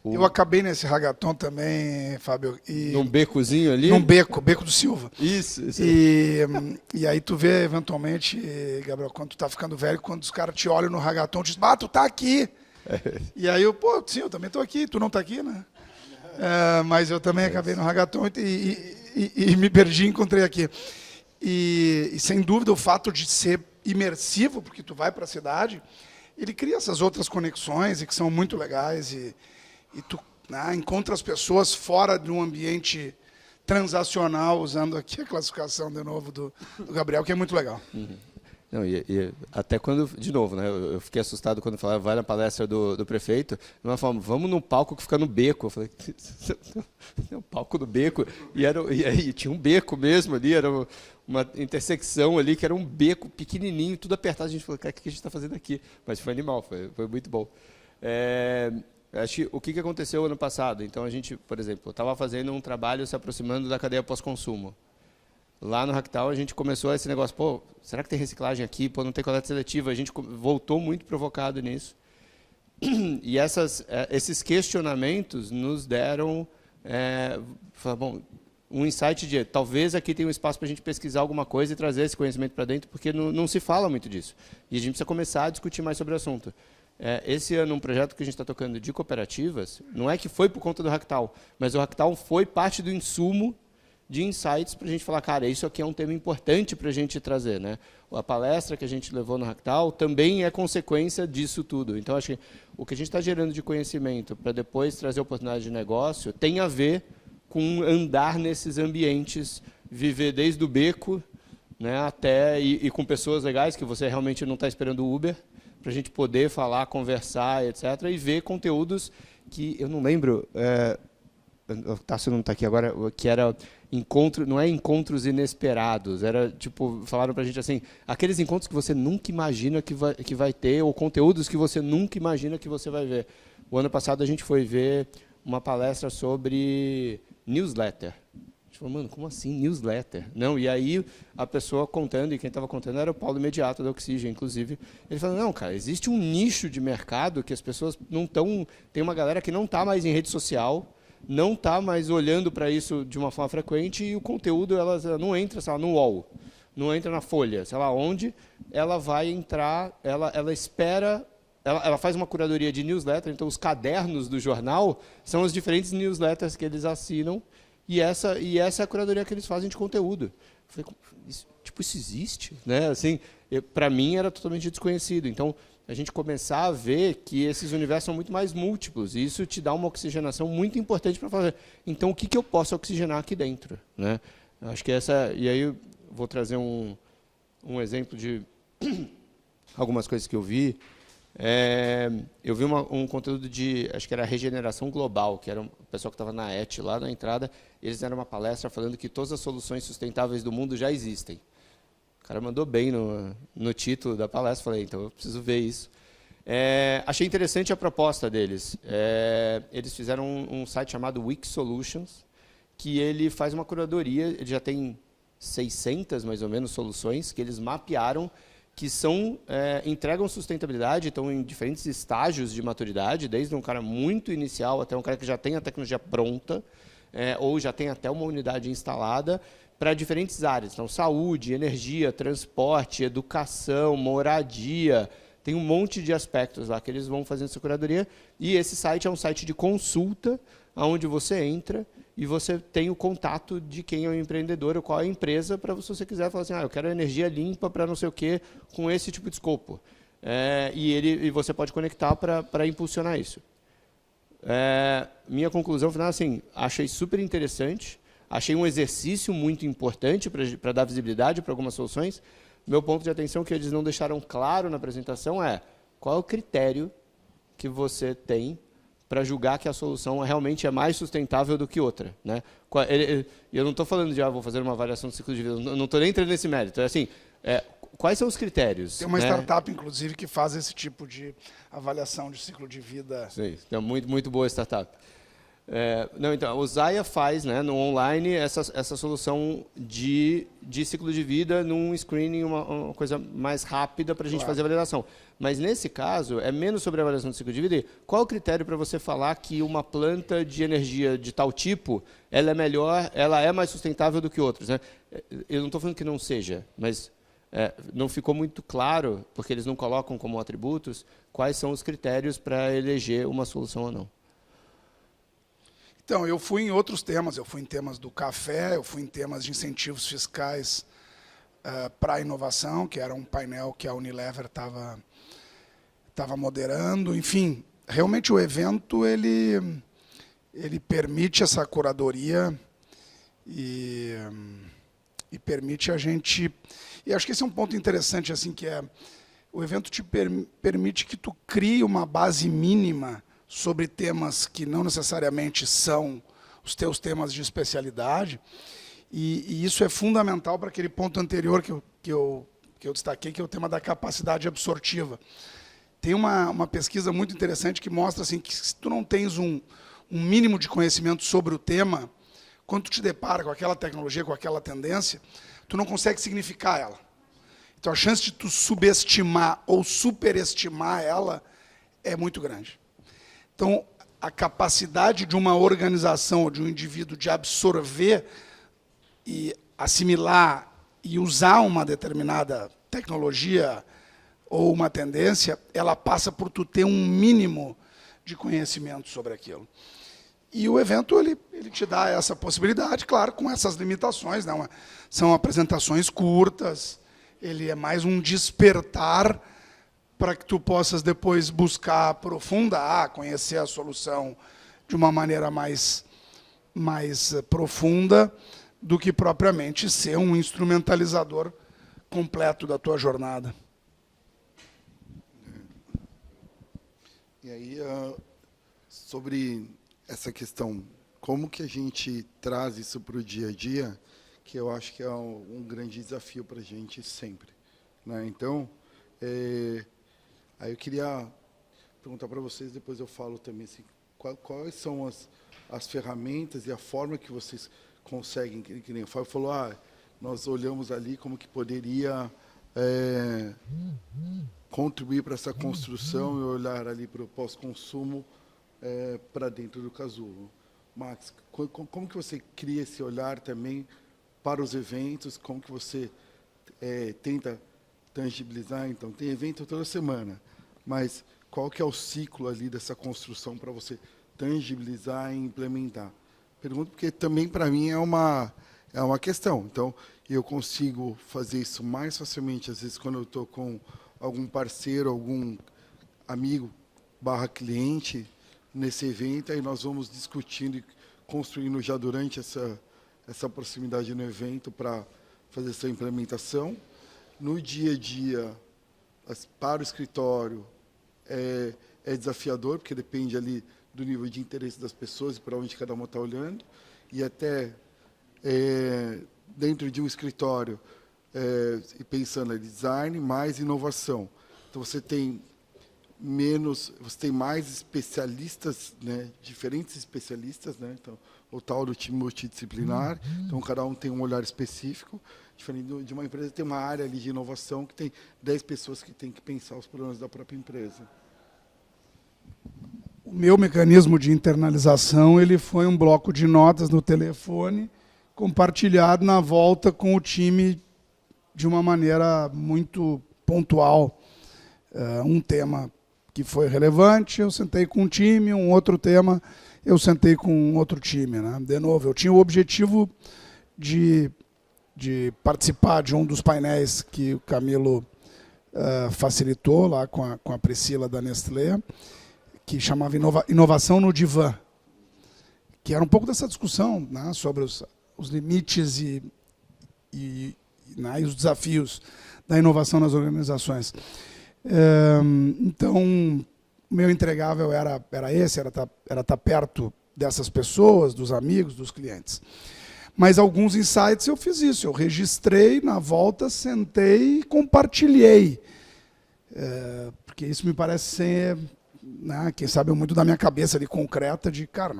Eu acabei nesse Ragaton também, Fábio. Num becozinho ali? Num beco do Silva. Isso. E aí tu vê, eventualmente, Gabriel, quando tu tá ficando velho, quando os caras te olham no Ragaton, tu diz, tu tá aqui. E aí sim, eu também tô aqui, tu não tá aqui, né? Mas eu também acabei no Ragaton e me perdi e encontrei aqui. E sem dúvida o fato de ser imersivo, porque tu vai para a cidade, ele cria essas outras conexões e que são muito legais, e tu encontra as pessoas fora de um ambiente transacional, usando aqui a classificação de novo do Gabriel, que é muito legal. Uhum. Não, e até quando, de novo, né, eu fiquei assustado quando falava, vai na palestra do prefeito, numa forma, vamos no palco que fica no beco. Eu falei, o palco do beco, e aí tinha um beco mesmo ali, era uma intersecção ali, que era um beco pequenininho, tudo apertado. A gente falou, cara, o que a gente está fazendo aqui? Mas foi animal, foi muito bom. Acho que o que aconteceu ano passado? Então, a gente, por exemplo, estava fazendo um trabalho se aproximando da cadeia pós-consumo. Lá no Hacktown, a gente começou esse negócio, será que tem reciclagem aqui? Não tem coleta seletiva? A gente voltou muito provocado nisso. E esses questionamentos nos deram um insight de talvez aqui tenha um espaço para a gente pesquisar alguma coisa e trazer esse conhecimento para dentro, porque não se fala muito disso. E a gente precisa começar a discutir mais sobre o assunto. Esse ano, um projeto que a gente está tocando de cooperativas, não é que foi por conta do Hacktown, mas o Hacktown foi parte do insumo de insights para a gente falar, cara, isso aqui é um tema importante para a gente trazer, né? A palestra que a gente levou no Hacktown também é consequência disso tudo. Então, acho que o que a gente está gerando de conhecimento para depois trazer oportunidade de negócio tem a ver com andar nesses ambientes, viver desde o beco, né, até e com pessoas legais que você realmente não está esperando o Uber, para a gente poder falar, conversar, etc., e ver conteúdos que eu não lembro, o Tássio não está aqui agora, que era não é encontros inesperados, era tipo, falaram para a gente assim, aqueles encontros que você nunca imagina que vai ter, ou conteúdos que você nunca imagina que você vai ver. O ano passado a gente foi ver uma palestra sobre newsletter. A gente falou, mano, como assim newsletter? Não, e aí a pessoa contando, e quem estava contando era o Paulo Imediato da Oxygen, inclusive. Ele falou, não, cara, existe um nicho de mercado que as pessoas não estão... Tem uma galera que não está mais em rede social, não está mais olhando para isso de uma forma frequente, e o conteúdo ela não entra, sei lá, no UOL, não entra na Folha, sei lá onde, ela vai entrar, ela espera... Ela faz uma curadoria de newsletter, então os cadernos do jornal são as diferentes newsletters que eles assinam, e essa é a curadoria que eles fazem de conteúdo. Eu falei, isso existe? Né? Assim, para mim era totalmente desconhecido. Então, a gente começar a ver que esses universos são muito mais múltiplos, e isso te dá uma oxigenação muito importante para fazer. Então, o que eu posso oxigenar aqui dentro? Né? Acho que e aí eu vou trazer um exemplo de algumas coisas que eu vi. Eu vi um conteúdo de, acho que era regeneração global, que era o pessoal que estava na ET, lá na entrada, eles deram uma palestra falando que todas as soluções sustentáveis do mundo já existem. O cara mandou bem no título da palestra, falei, então eu preciso ver isso. Achei interessante a proposta deles. Eles fizeram um site chamado Wix Solutions, que ele faz uma curadoria, ele já tem 600, mais ou menos, soluções que eles mapearam, que entregam sustentabilidade, estão em diferentes estágios de maturidade, desde um cara muito inicial até um cara que já tem a tecnologia pronta, ou já tem até uma unidade instalada, para diferentes áreas. Então, saúde, energia, transporte, educação, moradia, tem um monte de aspectos lá que eles vão fazendo essa curadoria, e esse site é um site de consulta, onde você entra e você tem o contato de quem é o empreendedor ou qual é a empresa, para se você quiser falar assim, eu quero energia limpa para não sei o quê, com esse tipo de escopo. E você pode conectar para impulsionar isso. Minha conclusão final, assim, achei super interessante, achei um exercício muito importante para dar visibilidade para algumas soluções. Meu ponto de atenção que eles não deixaram claro na apresentação qual é o critério que você tem para julgar que a solução realmente é mais sustentável do que outra. Né? Eu não estou falando de, vou fazer uma avaliação do ciclo de vida, não estou nem entrando nesse mérito. Quais são os critérios? Tem uma startup, inclusive, que faz esse tipo de avaliação de ciclo de vida. Sim, é muito, muito boa a startup. Então, o Zaya faz, né, no online essa solução de ciclo de vida num screening, uma coisa mais rápida para a gente fazer a validação. Mas, nesse caso, é menos sobre a avaliação do ciclo de vida. Qual é o critério para você falar que uma planta de energia de tal tipo ela é melhor, ela é mais sustentável do que outras? Né? Eu não estou falando que não seja, mas não ficou muito claro, porque eles não colocam como atributos, quais são os critérios para eleger uma solução ou não. Então, eu fui em outros temas, eu fui em temas do café, eu fui em temas de incentivos fiscais para a inovação, que era um painel que a Unilever estava moderando. Enfim, realmente o evento ele permite essa curadoria e permite a gente... E acho que esse é um ponto interessante, assim, que o evento te permite que tu crie uma base mínima sobre temas que não necessariamente são os teus temas de especialidade, e isso é fundamental para aquele ponto anterior que eu destaquei, que é o tema da capacidade absortiva. Tem uma pesquisa muito interessante que mostra assim, que se tu não tens um mínimo de conhecimento sobre o tema, quando tu te depara com aquela tecnologia, com aquela tendência, tu não consegue significar ela. Então, a chance de tu subestimar ou superestimar ela é muito grande. Então, a capacidade de uma organização ou de um indivíduo de absorver e assimilar e usar uma determinada tecnologia ou uma tendência, ela passa por tu ter um mínimo de conhecimento sobre aquilo. E o evento ele te dá essa possibilidade, claro, com essas limitações, né? São apresentações curtas, ele é mais um despertar para que tu possas depois buscar aprofundar, conhecer a solução de uma maneira mais profunda do que propriamente ser um instrumentalizador completo da tua jornada. E aí, sobre essa questão, como que a gente traz isso para o dia a dia, que eu acho que é um grande desafio para a gente sempre, né? Então, aí eu queria perguntar para vocês, depois eu falo também, assim, quais são as ferramentas e a forma que vocês conseguem, que nem o Fábio falou, nós olhamos ali como que poderia contribuir para essa construção e olhar ali para o pós-consumo para dentro do casulo. Max, como que você cria esse olhar também para os eventos? Como que você tenta tangibilizar? Então, tem evento toda semana, mas qual que é o ciclo ali dessa construção para você tangibilizar e implementar? Pergunto porque também para mim é uma questão. Então, eu consigo fazer isso mais facilmente, às vezes, quando eu estou com algum parceiro, algum amigo /cliente nesse evento, aí nós vamos discutindo e construindo já durante essa proximidade no evento para fazer essa implementação. No dia a dia, para o escritório, é desafiador, porque depende ali do nível de interesse das pessoas e para onde cada uma está olhando, e até dentro de um escritório, e pensando em design, mais inovação. Então, você tem mais especialistas, né, diferentes especialistas, né, então, o tal do time multidisciplinar, então cada um tem um olhar específico, diferente de uma empresa tem uma área ali de inovação que tem 10 pessoas que têm que pensar os problemas da própria empresa. O meu mecanismo de internalização ele foi um bloco de notas no telefone, compartilhado na volta com o time de uma maneira muito pontual. Um tema que foi relevante, eu sentei com um time, um outro tema, eu sentei com um outro time, né? De novo, eu tinha o objetivo de participar de um dos painéis que o Camilo facilitou lá com a Priscila da Nestlé, que chamava Inovação no Divã, que era um pouco dessa discussão, né, sobre os limites e os desafios da inovação nas organizações. Então, o meu entregável era esse, era estar perto dessas pessoas, dos amigos, dos clientes. Mas alguns insights eu fiz isso, eu registrei, na volta sentei e compartilhei. Porque isso me parece ser, né, quem sabe, muito da minha cabeça ali concreta de, cara,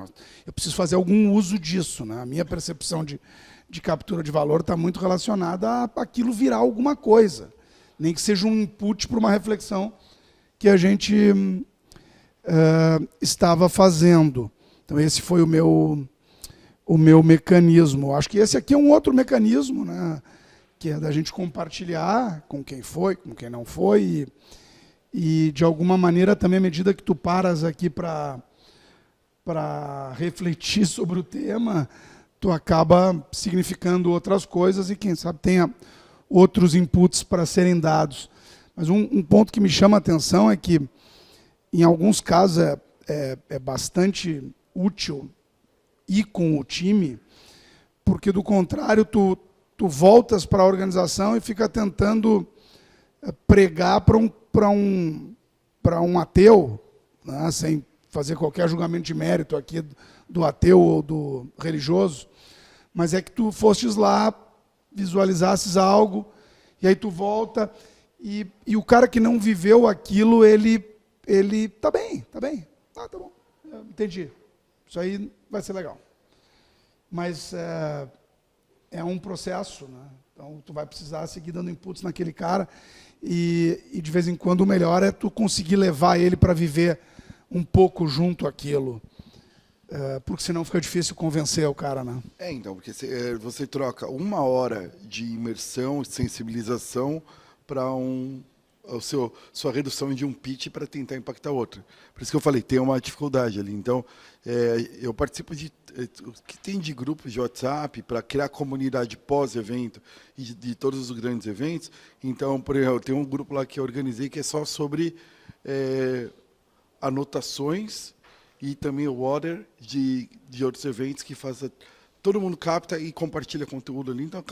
eu preciso fazer algum uso disso, né? A minha percepção de captura de valor está muito relacionada a aquilo virar alguma coisa, nem que seja um input para uma reflexão que a gente estava fazendo. Então, esse foi o meu mecanismo. Acho que esse aqui é um outro mecanismo, né, que é da gente compartilhar com quem foi, com quem não foi, e de alguma maneira também, à medida que tu paras aqui para refletir sobre o tema, tu acaba significando outras coisas e, quem sabe, tenha outros inputs para serem dados. Mas um ponto que me chama a atenção é que, em alguns casos, é bastante útil ir com o time, porque, do contrário, tu voltas para a organização e fica tentando pregar para um ateu, né, sem fazer qualquer julgamento de mérito aqui do ateu ou do religioso, mas é que tu fostes lá, visualizasses algo, e aí tu volta, e o cara que não viveu aquilo, ele tá bem, tá bom, entendi, isso aí vai ser legal. Mas é um processo, né? Então, tu vai precisar seguir dando inputs naquele cara e de vez em quando, o melhor é tu conseguir levar ele para viver um pouco junto àquilo. Porque senão fica difícil convencer o cara, né? Então, porque você troca 1 hora de imersão e sensibilização para sua redução de um pitch para tentar impactar outro. Por isso que eu falei, tem uma dificuldade ali. Então, eu participo o que tem de grupos de WhatsApp para criar comunidade pós-evento e de todos os grandes eventos. Então, por exemplo, tem um grupo lá que eu organizei que é só sobre anotações e também o order de outros eventos que todo mundo capta e compartilha conteúdo ali. Então,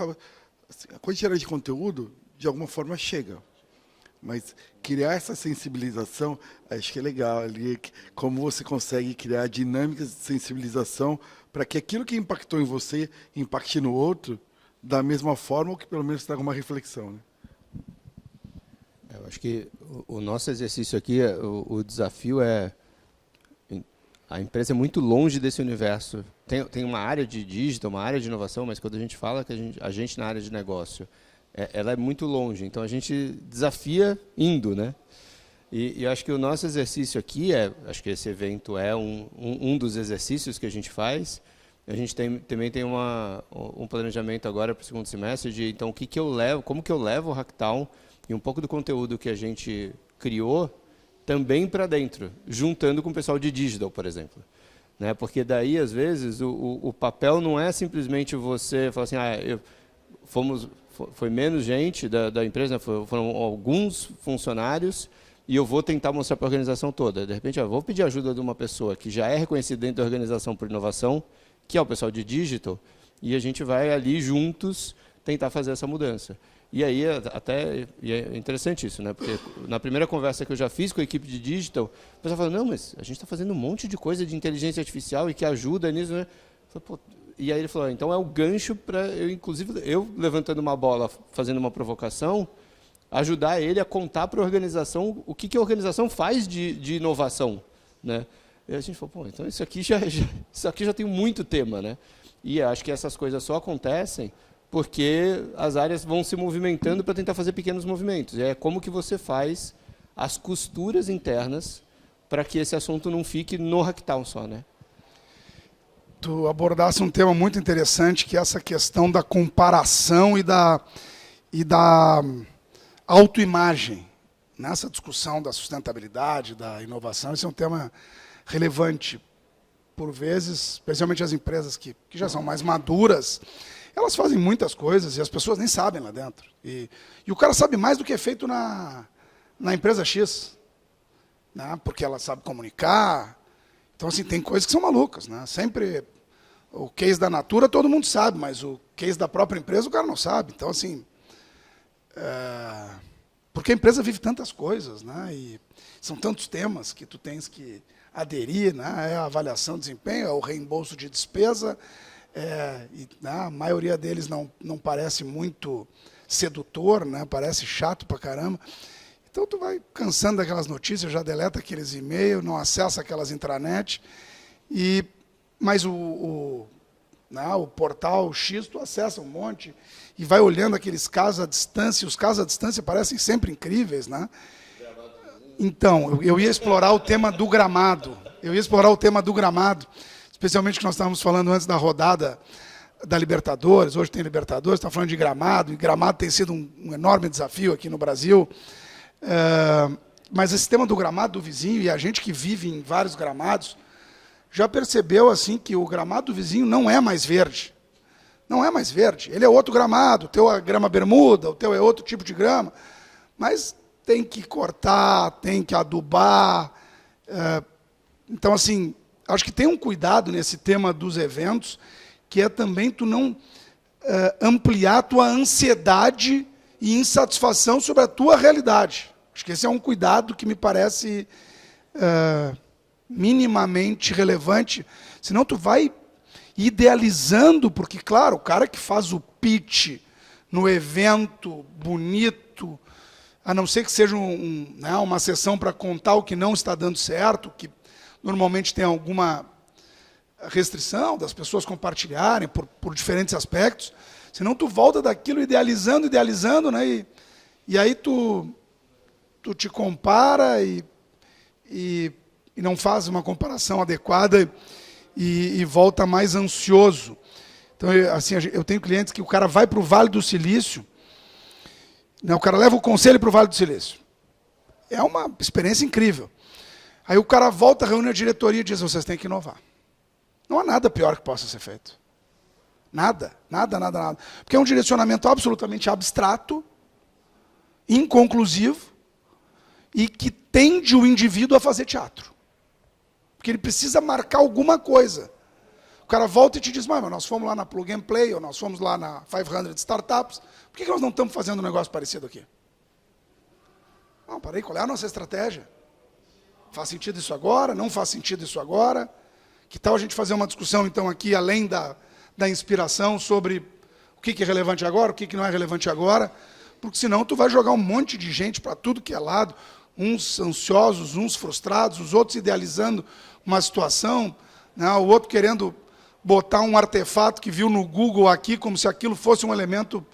assim, a quantidade de conteúdo, de alguma forma, chega. Mas criar essa sensibilização, acho que é legal ali, como você consegue criar dinâmicas de sensibilização para que aquilo que impactou em você impacte no outro da mesma forma ou que pelo menos traga uma reflexão, né? Eu acho que o nosso exercício aqui, o desafio é... A empresa é muito longe desse universo. Tem uma área de digital, uma área de inovação, mas quando a gente fala que a gente na área de negócio, ela é muito longe. Então, a gente desafia indo, né? E eu acho que o nosso exercício aqui, acho que esse evento é um dos exercícios que a gente faz. A gente também tem um planejamento agora para o segundo semestre de, então, como que eu levo o Hacktown e um pouco do conteúdo que a gente criou também para dentro, juntando com o pessoal de digital, por exemplo. Né? Porque daí, às vezes, o papel não é simplesmente você falar assim, foi menos gente da empresa, né? Foram alguns funcionários e eu vou tentar mostrar para a organização toda. De repente, eu vou pedir ajuda de uma pessoa que já é reconhecida dentro da organização por inovação, que é o pessoal de digital, e a gente vai ali juntos tentar fazer essa mudança. E aí, e é interessante isso, né? Porque na primeira conversa que eu já fiz com a equipe de digital, o pessoal falou, não, mas a gente está fazendo um monte de coisa de inteligência artificial e que ajuda nisso, né? E aí ele falou, então é o gancho para, inclusive, eu levantando uma bola, fazendo uma provocação, ajudar ele a contar para a organização o que a organização faz de inovação, né? E a gente falou, então isso aqui já tem muito tema, né? E acho que essas coisas só acontecem porque as áreas vão se movimentando para tentar fazer pequenos movimentos. É como que você faz as costuras internas para que esse assunto não fique no Hacktown só, né? Tu abordasse um tema muito interessante, que é essa questão da comparação e da autoimagem. Nessa discussão da sustentabilidade, da inovação, esse é um tema relevante. Por vezes, especialmente as empresas que já são mais maduras, elas fazem muitas coisas e as pessoas nem sabem lá dentro. E o cara sabe mais do que é feito na empresa X, né? Porque ela sabe comunicar. Então, assim, tem coisas que são malucas, né? Sempre o case da Natura todo mundo sabe, mas o case da própria empresa o cara não sabe. Então, assim, porque a empresa vive tantas coisas, né? E são tantos temas que tu tens que aderir, né? É a avaliação de desempenho, é o reembolso de despesa, a maioria deles não parece muito sedutor, né? Parece chato pra caramba. Então, tu vai cansando daquelas notícias, já deleta aqueles e-mails, não acessa aquelas intranet, mas o portal X, tu acessa um monte e vai olhando aqueles casos à distância, e os casos à distância parecem sempre incríveis, né? Então, eu ia explorar o tema do gramado. Especialmente que nós estávamos falando antes da rodada da Libertadores, hoje tem Libertadores, está falando de gramado, e gramado tem sido um enorme desafio aqui no Brasil. Mas esse tema do gramado do vizinho, e a gente que vive em vários gramados, já percebeu assim que o gramado do vizinho não é mais verde. Não é mais verde. Ele é outro gramado, o teu é grama bermuda, o teu é outro tipo de grama, mas tem que cortar, tem que adubar. Então, assim, acho que tem um cuidado nesse tema dos eventos, que é também tu não ampliar a tua ansiedade e insatisfação sobre a tua realidade. Acho que esse é um cuidado que me parece minimamente relevante. Senão tu vai idealizando, porque, claro, o cara que faz o pitch no evento bonito, a não ser que seja uma sessão para contar o que não está dando certo, que normalmente tem alguma restrição das pessoas compartilharem por diferentes aspectos. Senão tu volta daquilo idealizando, né? E aí tu te compara e não faz uma comparação adequada e volta mais ansioso. Então, assim, eu tenho clientes que o cara vai para o Vale do Silício, né, o cara leva o conselho para o Vale do Silício. É uma experiência incrível. Aí o cara volta, reúne a diretoria e diz, vocês têm que inovar. Não há nada pior que possa ser feito. Nada. Porque é um direcionamento absolutamente abstrato, inconclusivo, e que tende o indivíduo a fazer teatro. Porque ele precisa marcar alguma coisa. O cara volta e te diz, mas nós fomos lá na Plug and Play, ou nós fomos lá na 500 Startups, por que nós não estamos fazendo um negócio parecido aqui? Não, peraí, qual é a nossa estratégia? Faz sentido isso agora? Não faz sentido isso agora? Que tal a gente fazer uma discussão, então, aqui, além da inspiração, sobre o que é relevante agora, o que não é relevante agora? Porque senão tu vai jogar um monte de gente para tudo que é lado, uns ansiosos, uns frustrados, os outros idealizando uma situação, né, o outro querendo botar um artefato que viu no Google aqui, como se aquilo fosse um elemento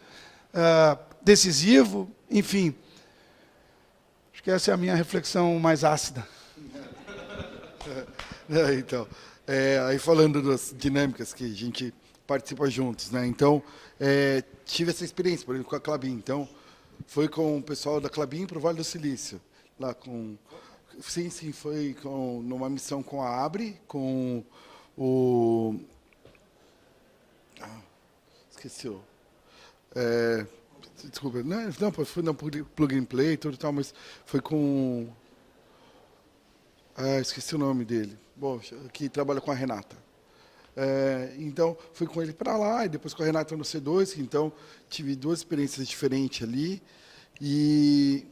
decisivo, enfim. Acho que essa é a minha reflexão mais ácida. Então, aí falando das dinâmicas que a gente participa juntos, né? Então, tive essa experiência, por exemplo, com a Klabin. Então, foi com o pessoal da Klabin para o Vale do Silício, lá com... Sim, foi numa missão com a Abre, com o... esqueci o... desculpa, não, foi na Plug and Play e tudo e tal, mas foi com... esqueci o nome dele. Bom, que trabalha com a Renata. Então, fui com ele para lá, e depois com a Renata no C2, então tive duas experiências diferentes ali. E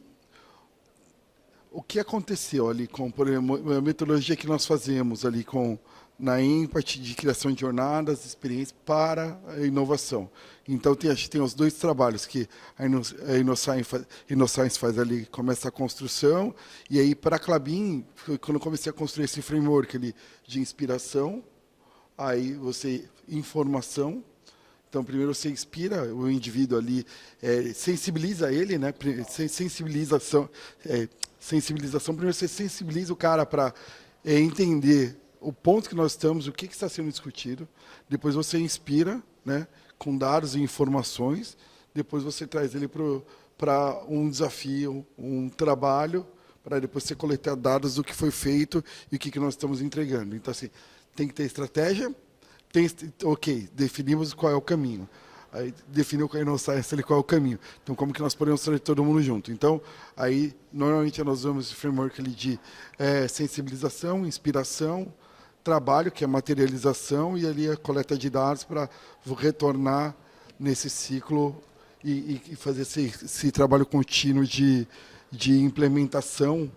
o que aconteceu ali com, por exemplo, a metodologia que nós fazemos ali na Impact de criação de jornadas, experiências para a inovação. Então, acho que tem os dois trabalhos, que a InnoScience faz ali, começa a construção, e aí para a Klabin, quando eu comecei a construir esse framework ali de inspiração, aí você, informação, então primeiro você inspira o indivíduo ali, sensibiliza ele, né? Sensibilização, primeiro você sensibiliza o cara para entender o ponto que nós estamos, o que está sendo discutido, depois você inspira, né, com dados e informações, depois você traz ele para um desafio, um trabalho, para depois você coletar dados do que foi feito e o que nós estamos entregando. Então, assim, tem que ter estratégia, ok, definimos qual é o caminho. Aí definiu com a InnoScience qual é o caminho. Então, como que nós podemos trazer todo mundo junto? Então, aí, normalmente, nós usamos esse framework ali de sensibilização, inspiração, trabalho, que é materialização, e ali a coleta de dados para retornar nesse ciclo e fazer esse trabalho contínuo de implementação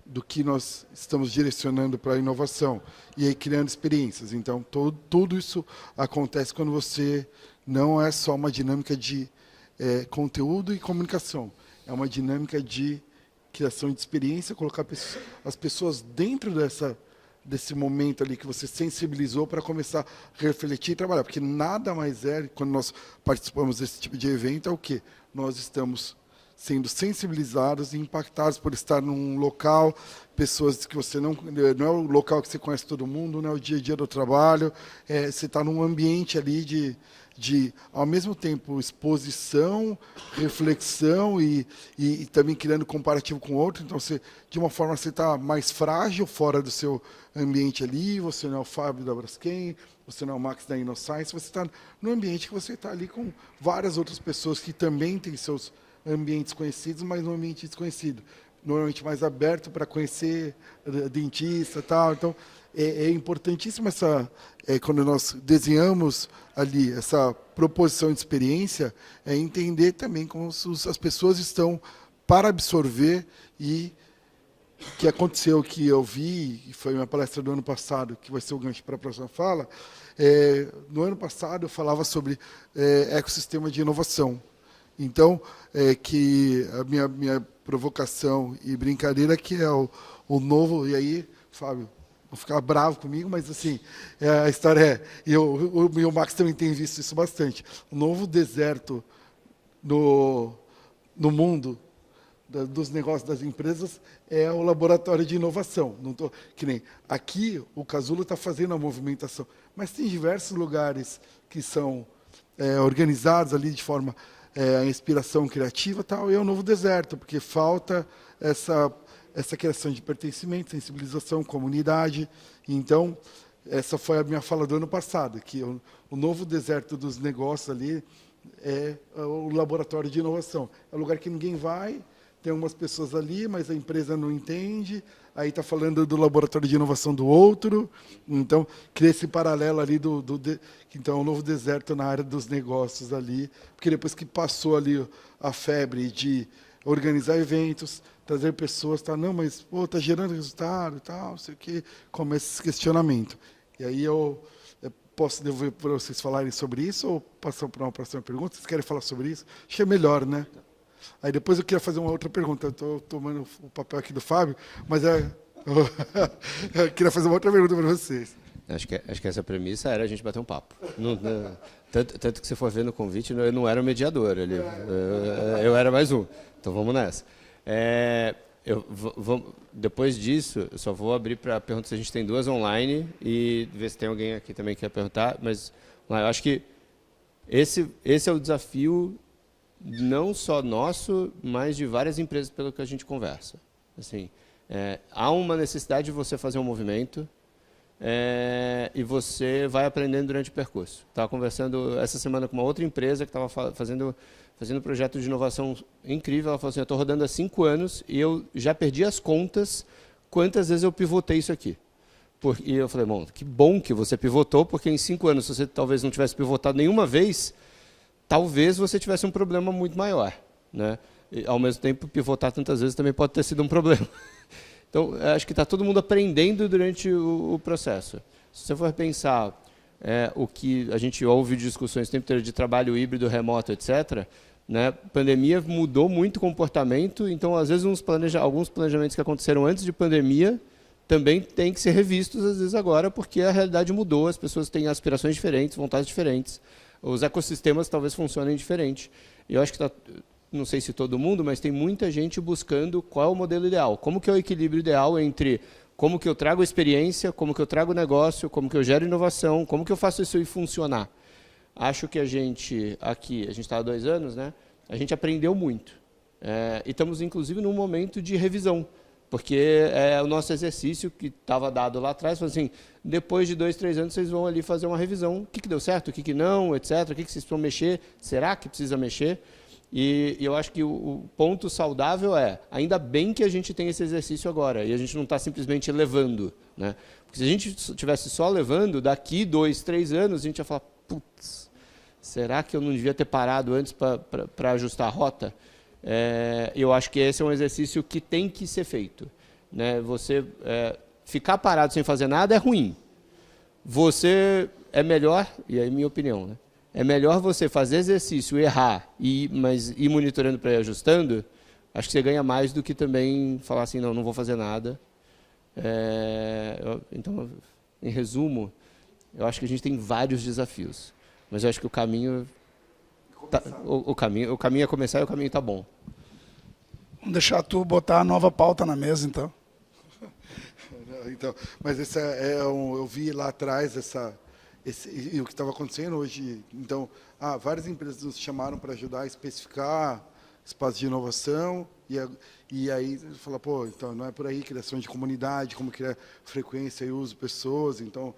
do que nós estamos direcionando para a inovação. E aí criando experiências. Então, tudo isso acontece quando você não é só uma dinâmica de conteúdo e comunicação. É uma dinâmica de criação de experiência, colocar as pessoas dentro desse momento ali que você sensibilizou para começar a refletir e trabalhar. Porque nada mais quando nós participamos desse tipo de evento, é o quê? Nós estamos sendo sensibilizados e impactados por estar num local, pessoas que você não é o local que você conhece todo mundo, não é o dia a dia do trabalho, você está num ambiente ali de, ao mesmo tempo, exposição, reflexão e também criando comparativo com o outro. Então, de uma forma, você está mais frágil fora do seu ambiente ali, você não é o Fábio da Braskem, você não é o Max da InnoScience, você está no ambiente que você está ali com várias outras pessoas que também têm seus ambientes conhecidos, mas num ambiente desconhecido. Normalmente mais aberto para conhecer dentista e tal. Então, é importantíssimo quando nós desenhamos ali essa proposição de experiência, entender também como as pessoas estão para absorver. E o que aconteceu, que eu vi, e foi uma palestra do ano passado, que vai ser o gancho para a próxima fala, no ano passado eu falava sobre ecossistema de inovação. Então, que a minha provocação e brincadeira que é o novo, e aí, Fábio, vão ficar bravos comigo, mas assim, a história é, e o Max também tem visto isso bastante, o novo deserto no mundo dos negócios das empresas é o laboratório de inovação. Não tô, que nem aqui, o Casulo está fazendo a movimentação, mas tem diversos lugares que são organizados ali de forma a inspiração criativa, tal, e é o novo deserto, porque falta essa criação de pertencimento, sensibilização, comunidade. Então, essa foi a minha fala do ano passado, que o novo deserto dos negócios ali é o laboratório de inovação. É um lugar que ninguém vai, tem umas pessoas ali, mas a empresa não entende, aí está falando do laboratório de inovação do outro, então cria esse paralelo ali então, o novo deserto na área dos negócios ali, porque depois que passou ali a febre de organizar eventos, trazer pessoas, tá, não, mas está gerando resultado e tal, não sei o quê, começa esse questionamento. E aí eu posso devolver para vocês falarem sobre isso ou passar para uma próxima pergunta? Vocês querem falar sobre isso? Acho que é melhor, né? Aí depois eu queria fazer uma outra pergunta. Estou tomando o papel aqui do Fábio, mas eu queria fazer uma outra pergunta para vocês. Acho que essa premissa era a gente bater um papo. Tanto que se for ver no convite, eu não era o mediador ali. Eu era mais um. Então vamos nessa. Depois disso, eu só vou abrir para perguntas. A gente tem 2 online e ver se tem alguém aqui também que quer perguntar. Mas eu acho que esse é o desafio não só nosso, mas de várias empresas pelo que a gente conversa. Assim, há uma necessidade de você fazer um movimento e você vai aprendendo durante o percurso. Estava conversando essa semana com uma outra empresa que estava fazendo um projeto de inovação incrível. Ela falou assim, eu estou rodando há 5 anos e eu já perdi as contas quantas vezes eu pivotei isso aqui. E eu falei, bom, que bom que você pivotou, porque em 5 anos, se você talvez não tivesse pivotado nenhuma vez, talvez você tivesse um problema muito maior, né? E, ao mesmo tempo, pivotar tantas vezes também pode ter sido um problema. Então, acho que está todo mundo aprendendo durante o processo. Se você for pensar o que a gente ouve de discussões o tempo inteiro de trabalho híbrido, remoto, etc., né? Pandemia mudou muito o comportamento, então, às vezes, alguns planejamentos que aconteceram antes de pandemia também têm que ser revistos, às vezes, agora, porque a realidade mudou, as pessoas têm aspirações diferentes, vontades diferentes. Os ecossistemas talvez funcionem diferente. E eu acho que não sei se todo mundo, mas tem muita gente buscando qual é o modelo ideal. Como que é o equilíbrio ideal entre como que eu trago experiência, como que eu trago negócio, como que eu gero inovação, como que eu faço isso funcionar. Acho que a gente está há 2 anos, né? A gente aprendeu muito. E estamos, inclusive, num momento de revisão. Porque é o nosso exercício que estava dado lá atrás, assim, depois de 2, 3 anos vocês vão ali fazer uma revisão, o que deu certo, o que não, etc., o que vocês precisam mexer, será que precisa mexer? E eu acho que o ponto saudável ainda bem que a gente tem esse exercício agora, e a gente não está simplesmente levando, né? Porque se a gente estivesse só levando, daqui 2, 3 anos, a gente ia falar, putz, será que eu não devia ter parado antes para ajustar a rota? Eu acho que esse é um exercício que tem que ser feito, né? Você ficar parado sem fazer nada é ruim. Você é melhor, e aí minha opinião, né? É melhor você fazer exercício, errar, mas ir monitorando para ir ajustando. Acho que você ganha mais do que também falar assim, não vou fazer nada. Então, em resumo, eu acho que a gente tem vários desafios, mas eu acho que o caminho o caminho é começar e o caminho está bom. Vamos deixar tu botar a nova pauta na mesa, então. Então, mas eu vi lá atrás e o que estava acontecendo hoje. Então, várias empresas nos chamaram para ajudar a especificar espaços de inovação e aí fala, pô, então não é por aí, criação de comunidade, como criar frequência e uso pessoas, então,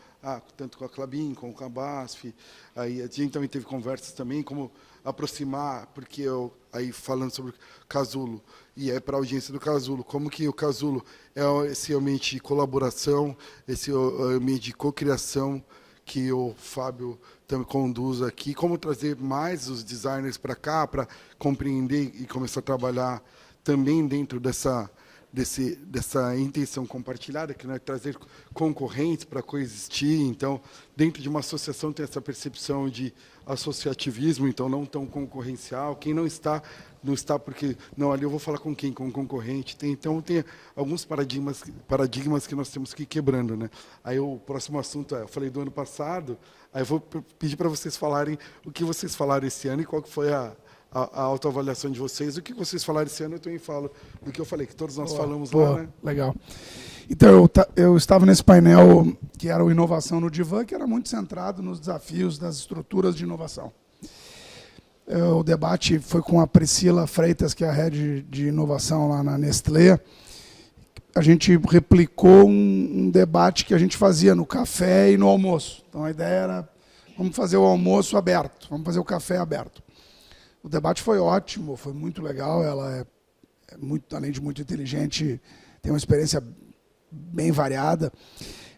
tanto com a Klabin, como com a BASF, aí a gente também teve conversas também, como aproximar, porque aí falando sobre o Casulo, e para a audiência do Casulo, como que o Casulo é esse ambiente de colaboração, esse ambiente de cocriação que o Fábio também conduz aqui, como trazer mais os designers para cá, para compreender e começar a trabalhar também dentro dessa intenção compartilhada, que não é trazer concorrentes para coexistir. Então, dentro de uma associação tem essa percepção de associativismo, então não tão concorrencial. Quem não está porque, não, ali eu vou falar com quem? Com o concorrente. Então, tem alguns paradigmas que nós temos que ir quebrando, né? Aí o próximo assunto eu falei do ano passado, aí eu vou pedir para vocês falarem o que vocês falaram esse ano e qual que foi a autoavaliação de vocês. O que vocês falaram esse ano, eu também falo do que eu falei, que todos nós falamos lá, né? Legal. Então, eu estava nesse painel que era o Inovação no Divã, que era muito centrado nos desafios das estruturas de inovação. O debate foi com a Priscila Freitas, que é a head de inovação lá na Nestlé. A gente replicou um debate que a gente fazia no café e no almoço. Então, a ideia era, vamos fazer o almoço aberto, vamos fazer o café aberto. O debate foi ótimo, foi muito legal. Ela é muito, além de muito inteligente, tem uma experiência bem variada.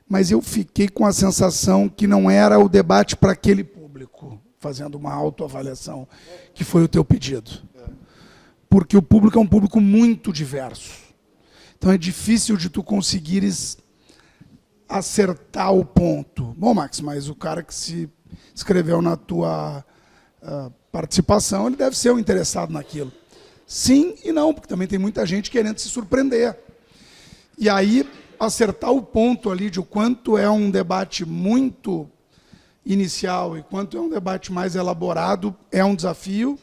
Mas eu fiquei com a sensação que não era o debate para aquele público, fazendo uma autoavaliação, que foi o teu pedido. Porque o público é um público muito diverso. Então é difícil de tu conseguires acertar o ponto. Bom, Max, mas o cara que se inscreveu na tua participação, ele deve ser um interessado naquilo. Sim e não, porque também tem muita gente querendo se surpreender. E aí, acertar o ponto ali de o quanto é um debate muito inicial e quanto é um debate mais elaborado é um desafio.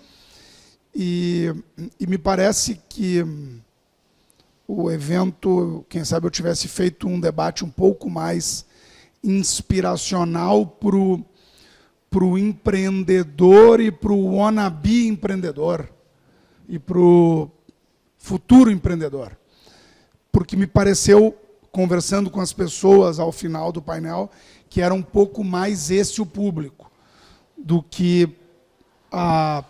E me parece que o evento, quem sabe eu tivesse feito um debate um pouco mais inspiracional para o empreendedor e para o wannabe empreendedor e para o futuro empreendedor. Porque me pareceu, conversando com as pessoas ao final do painel, que era um pouco mais esse o público do que a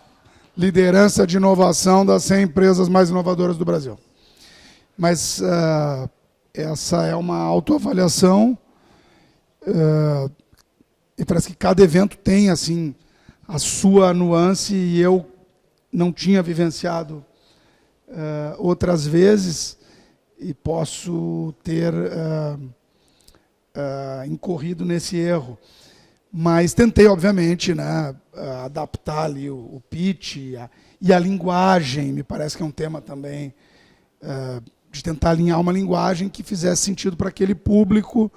liderança de inovação das 100 empresas mais inovadoras do Brasil. Mas essa é uma autoavaliação e parece que cada evento tem assim a sua nuance e eu não tinha vivenciado outras vezes e posso ter incorrido nesse erro. Mas tentei, obviamente, né, adaptar ali o pitch e a linguagem, me parece que é um tema também de tentar alinhar uma linguagem que fizesse sentido para aquele público.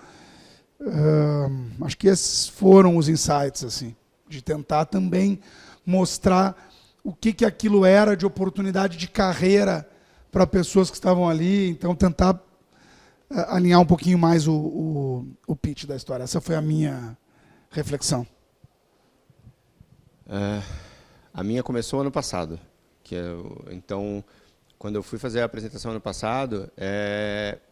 Acho que esses foram os insights, assim, de tentar também mostrar o que aquilo era de oportunidade de carreira para pessoas que estavam ali, então tentar alinhar um pouquinho mais o pitch da história. Essa foi a minha reflexão. A minha começou ano passado. Então, quando eu fui fazer a apresentação ano passado,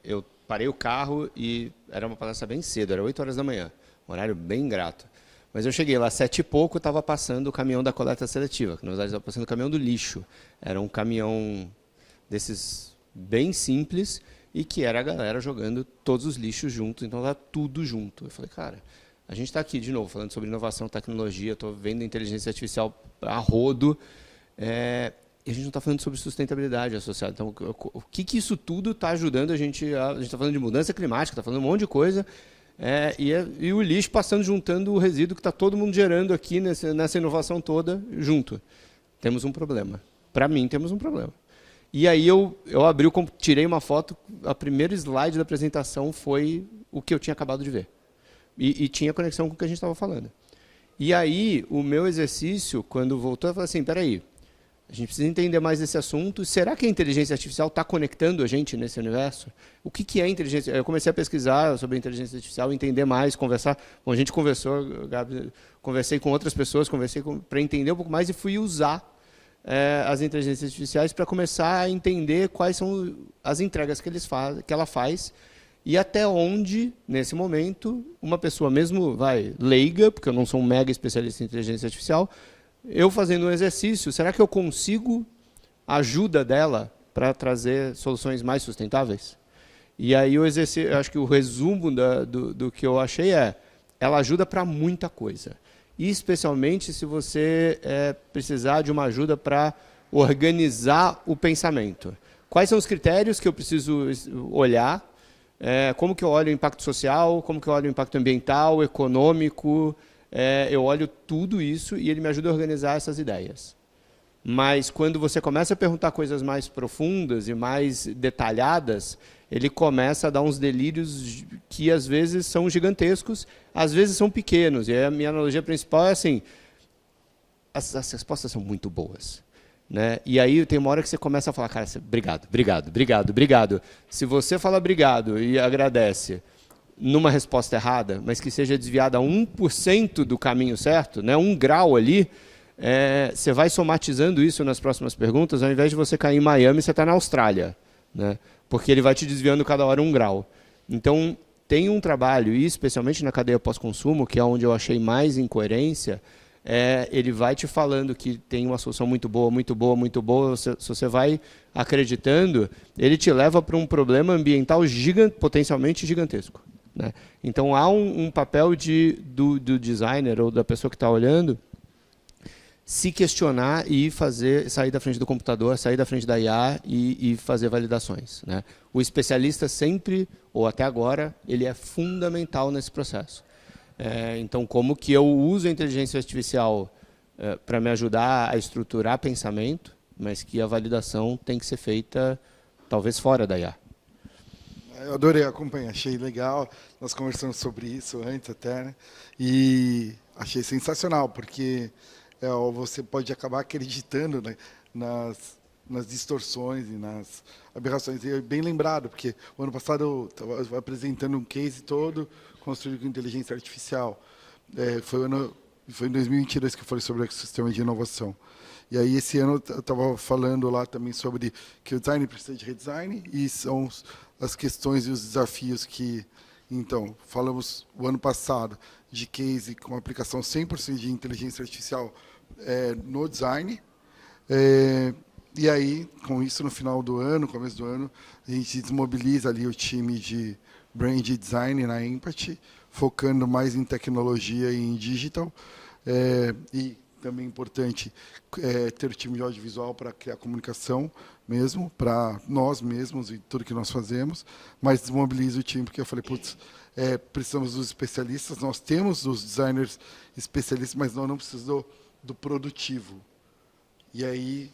eu parei o carro e era uma palestra bem cedo, era 8 horas da manhã, um horário bem ingrato. Mas eu cheguei lá, 7 e pouco, estava passando o caminhão da coleta seletiva, que na verdade estava passando o caminhão do lixo. Era um caminhão desses bem simples e que era a galera jogando todos os lixos juntos, então estava tudo junto. Eu falei, cara, a gente está aqui de novo falando sobre inovação, tecnologia, estou vendo inteligência artificial a rodo, e a gente não está falando sobre sustentabilidade associada. Então, o que isso tudo está ajudando a gente? A gente está falando de mudança climática, está falando um monte de coisa, e o lixo passando, juntando o resíduo que está todo mundo gerando aqui nessa inovação toda junto. Temos um problema. Para mim, temos um problema. E aí eu tirei uma foto, a primeiro slide da apresentação foi o que eu tinha acabado de ver. E tinha conexão com o que a gente estava falando. E aí, o meu exercício, quando voltou, eu falei assim, espera aí, a gente precisa entender mais desse assunto. Será que a inteligência artificial está conectando a gente nesse universo? O que é inteligência? Eu comecei a pesquisar sobre a inteligência artificial, entender mais, conversar. Bom, a gente conversou, Gabi, conversei com outras pessoas, para entender um pouco mais e fui usar as inteligências artificiais para começar a entender quais são as entregas que ela faz e até onde, nesse momento, uma pessoa mesmo leiga, porque eu não sou um mega especialista em inteligência artificial, eu fazendo um exercício, será que eu consigo a ajuda dela para trazer soluções mais sustentáveis? E aí o exercício, eu acho que o resumo do que eu achei ela ajuda para muita coisa. E especialmente se você precisar de uma ajuda para organizar o pensamento. quais são os critérios que eu preciso olhar, como que eu olho o impacto social, como que eu olho o impacto ambiental, econômico, eu olho tudo isso e ele me ajuda a organizar essas ideias. Mas quando você começa a perguntar coisas mais profundas e mais detalhadas, ele começa a dar uns delírios que às vezes são gigantescos, às vezes são pequenos. E a minha analogia principal é assim, as respostas são muito boas, né? E aí tem uma hora que você começa a falar, cara, obrigado, obrigado, obrigado, obrigado. Se você fala obrigado e agradece numa resposta errada, mas que seja desviada a 1% do caminho certo, né, 1 grau ali, você vai somatizando isso nas próximas perguntas, ao invés de você cair em Miami, você está na Austrália, né? Porque ele vai te desviando cada hora 1 grau. Então, tem um trabalho, e especialmente na cadeia pós-consumo, que é onde eu achei mais incoerência, ele vai te falando que tem uma solução muito boa, muito boa, muito boa, se você vai acreditando, ele te leva para um problema ambiental potencialmente gigantesco, né? Então, há um papel do designer ou da pessoa que está olhando se questionar e sair da frente do computador, sair da frente da IA e fazer validações, né? O especialista sempre, ou até agora, ele é fundamental nesse processo. Então, como que eu uso a inteligência artificial para me ajudar a estruturar pensamento, mas que a validação tem que ser feita, talvez, fora da IA. Eu adorei acompanhar, achei legal. Nós conversamos sobre isso antes até, né? E achei sensacional, porque você pode acabar acreditando, né, nas distorções e nas aberrações. E é bem lembrado, porque o ano passado eu estava apresentando um case todo construído com inteligência artificial. Foi em 2022 que eu falei sobre o ecossistema de inovação. E aí, esse ano, eu estava falando lá também sobre que o design precisa de redesign e são as questões e os desafios que... Então, falamos o ano passado de case com aplicação 100% de inteligência artificial no design. E aí, com isso, no final do ano, começo do ano, a gente desmobiliza ali o time de brand design na Empathy, focando mais em tecnologia e em digital. E também é importante ter o time de audiovisual para criar comunicação mesmo, para nós mesmos e tudo que nós fazemos, mas desmobiliza o time, porque eu falei, putz, precisamos dos especialistas, nós temos os designers especialistas, mas nós não precisamos do produtivo. E aí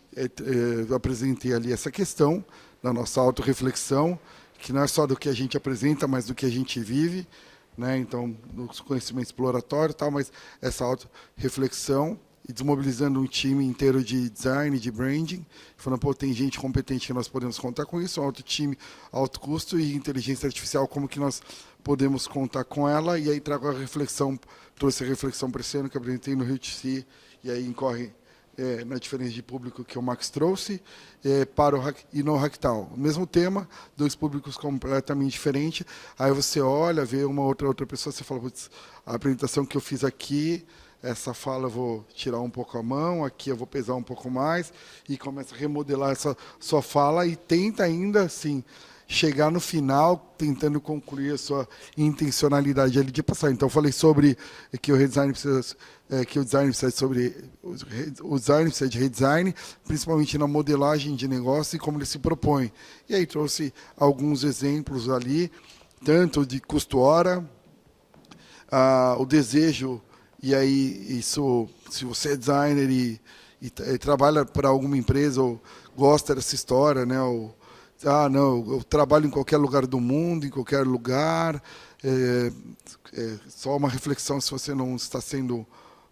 eu apresentei ali essa questão da nossa autorreflexão, que não é só do que a gente apresenta, mas do que a gente vive, né? Então, do conhecimento exploratório e tal, mas essa autorreflexão e desmobilizando um time inteiro de design, de branding, falando, pô, tem gente competente que nós podemos contar com isso, alto time, alto custo e inteligência artificial, como que nós podemos contar com ela, e aí trago a reflexão, trouxe a reflexão para esse ano que eu apresentei no Rio TC, e aí incorre na diferença de público que o Max trouxe, para e no Hacktal. O mesmo tema, 2 públicos completamente diferentes, aí você olha, vê uma outra pessoa, você fala, putz, a apresentação que eu fiz aqui, essa fala eu vou tirar um pouco a mão, aqui eu vou pesar um pouco mais, e começa a remodelar essa sua fala e tenta ainda, assim, chegar no final, tentando concluir a sua intencionalidade ali de passar. Então, eu falei sobre que o redesign precisa, o design precisa de redesign, principalmente na modelagem de negócio e como ele se propõe. E aí trouxe alguns exemplos ali, tanto de custo-hora, o desejo. E aí, isso, se você é designer e trabalha para alguma empresa ou gosta dessa história, né? Não, eu trabalho em qualquer lugar do mundo, em qualquer lugar. Só uma reflexão se você não está sendo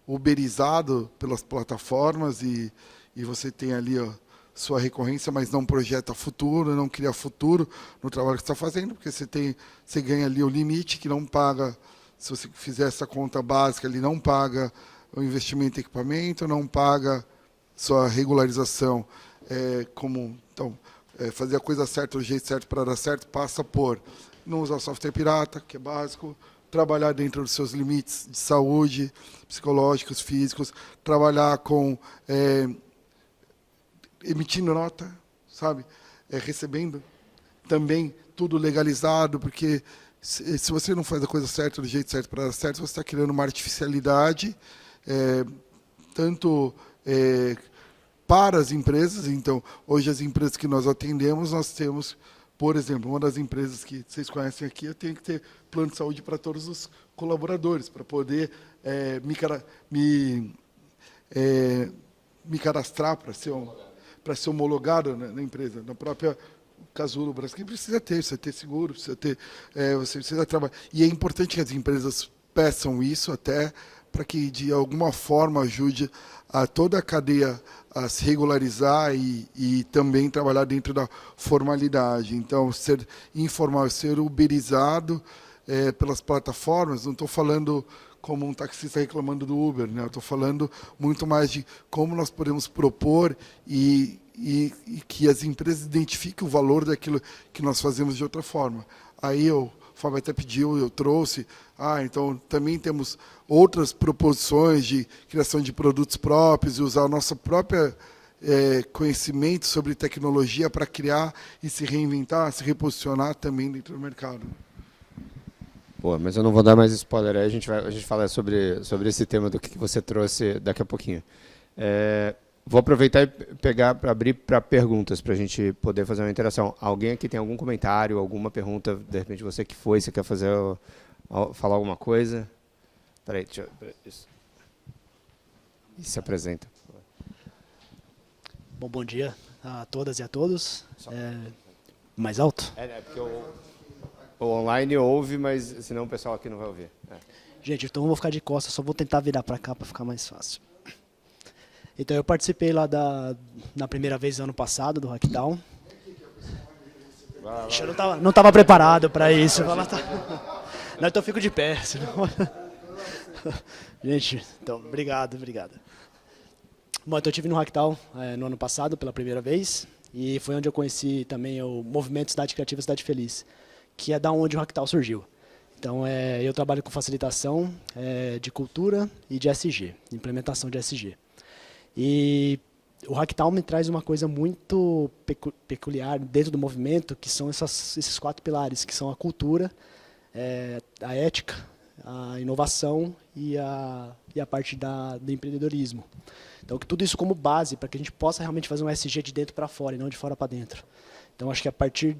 uberizado pelas plataformas e você tem ali sua recorrência, mas não projeta futuro, não cria futuro no trabalho que você está fazendo, porque você ganha ali o limite que não paga. Se você fizer essa conta básica, ele não paga o investimento em equipamento, não paga sua regularização. Então, fazer a coisa certa, do jeito certo para dar certo, passa por não usar software pirata, que é básico, trabalhar dentro dos seus limites de saúde, psicológicos, físicos, trabalhar com emitindo nota, sabe? Recebendo também tudo legalizado, porque se você não faz a coisa certa, do jeito certo para dar certo, você está criando uma artificialidade, tanto para as empresas. Então, hoje as empresas que nós atendemos, nós temos, por exemplo, uma das empresas que vocês conhecem aqui, eu tenho que ter plano de saúde para todos os colaboradores, para poder me cadastrar para ser homologado na empresa, na própria Casulo Braskem. Precisa ter seguro, você precisa trabalhar. E é importante que as empresas peçam isso até para que, de alguma forma, ajude a toda a cadeia a se regularizar e também trabalhar dentro da formalidade. Então, ser informal, ser uberizado pelas plataformas, não estou falando como um taxista reclamando do Uber, né? Eu estou falando muito mais de como nós podemos propor e que as empresas identifiquem o valor daquilo que nós fazemos de outra forma. Aí o Fábio até pediu, eu trouxe. Então também temos outras proposições de criação de produtos próprios e usar o nosso próprio conhecimento sobre tecnologia para criar e se reinventar, se reposicionar também dentro do mercado. Pô, mas eu não vou dar mais spoiler, aí a gente fala sobre esse tema do que você trouxe daqui a pouquinho. Vou aproveitar e pegar para abrir para perguntas, para a gente poder fazer uma interação. Alguém aqui tem algum comentário, alguma pergunta? De repente você que foi, você quer falar alguma coisa? Peraí, isso. E se apresenta. Bom dia a todas e a todos. Mais alto? Porque o online ouve, mas senão o pessoal aqui não vai ouvir. Gente, então eu vou ficar de costas, só vou tentar virar para cá para ficar mais fácil. Então eu participei lá na primeira vez ano passado do Hackdown. Eu não estava preparado para isso. Não, então eu fico de pé. Senão... Gente, então, obrigado. Bom, então eu estive no Hackdown no ano passado pela primeira vez. E foi onde eu conheci também o Movimento Cidade Criativa Cidade Feliz, que é da onde o Hackdown surgiu. Então, eu trabalho com facilitação de cultura e de SG, implementação de SG. E o Hackdown me traz uma coisa muito peculiar dentro do movimento, que são esses 4 pilares, que são a cultura, a ética, a inovação e a parte do empreendedorismo. Então, tudo isso como base para que a gente possa realmente fazer um SG de dentro para fora e não de fora para dentro. Então, acho que a partir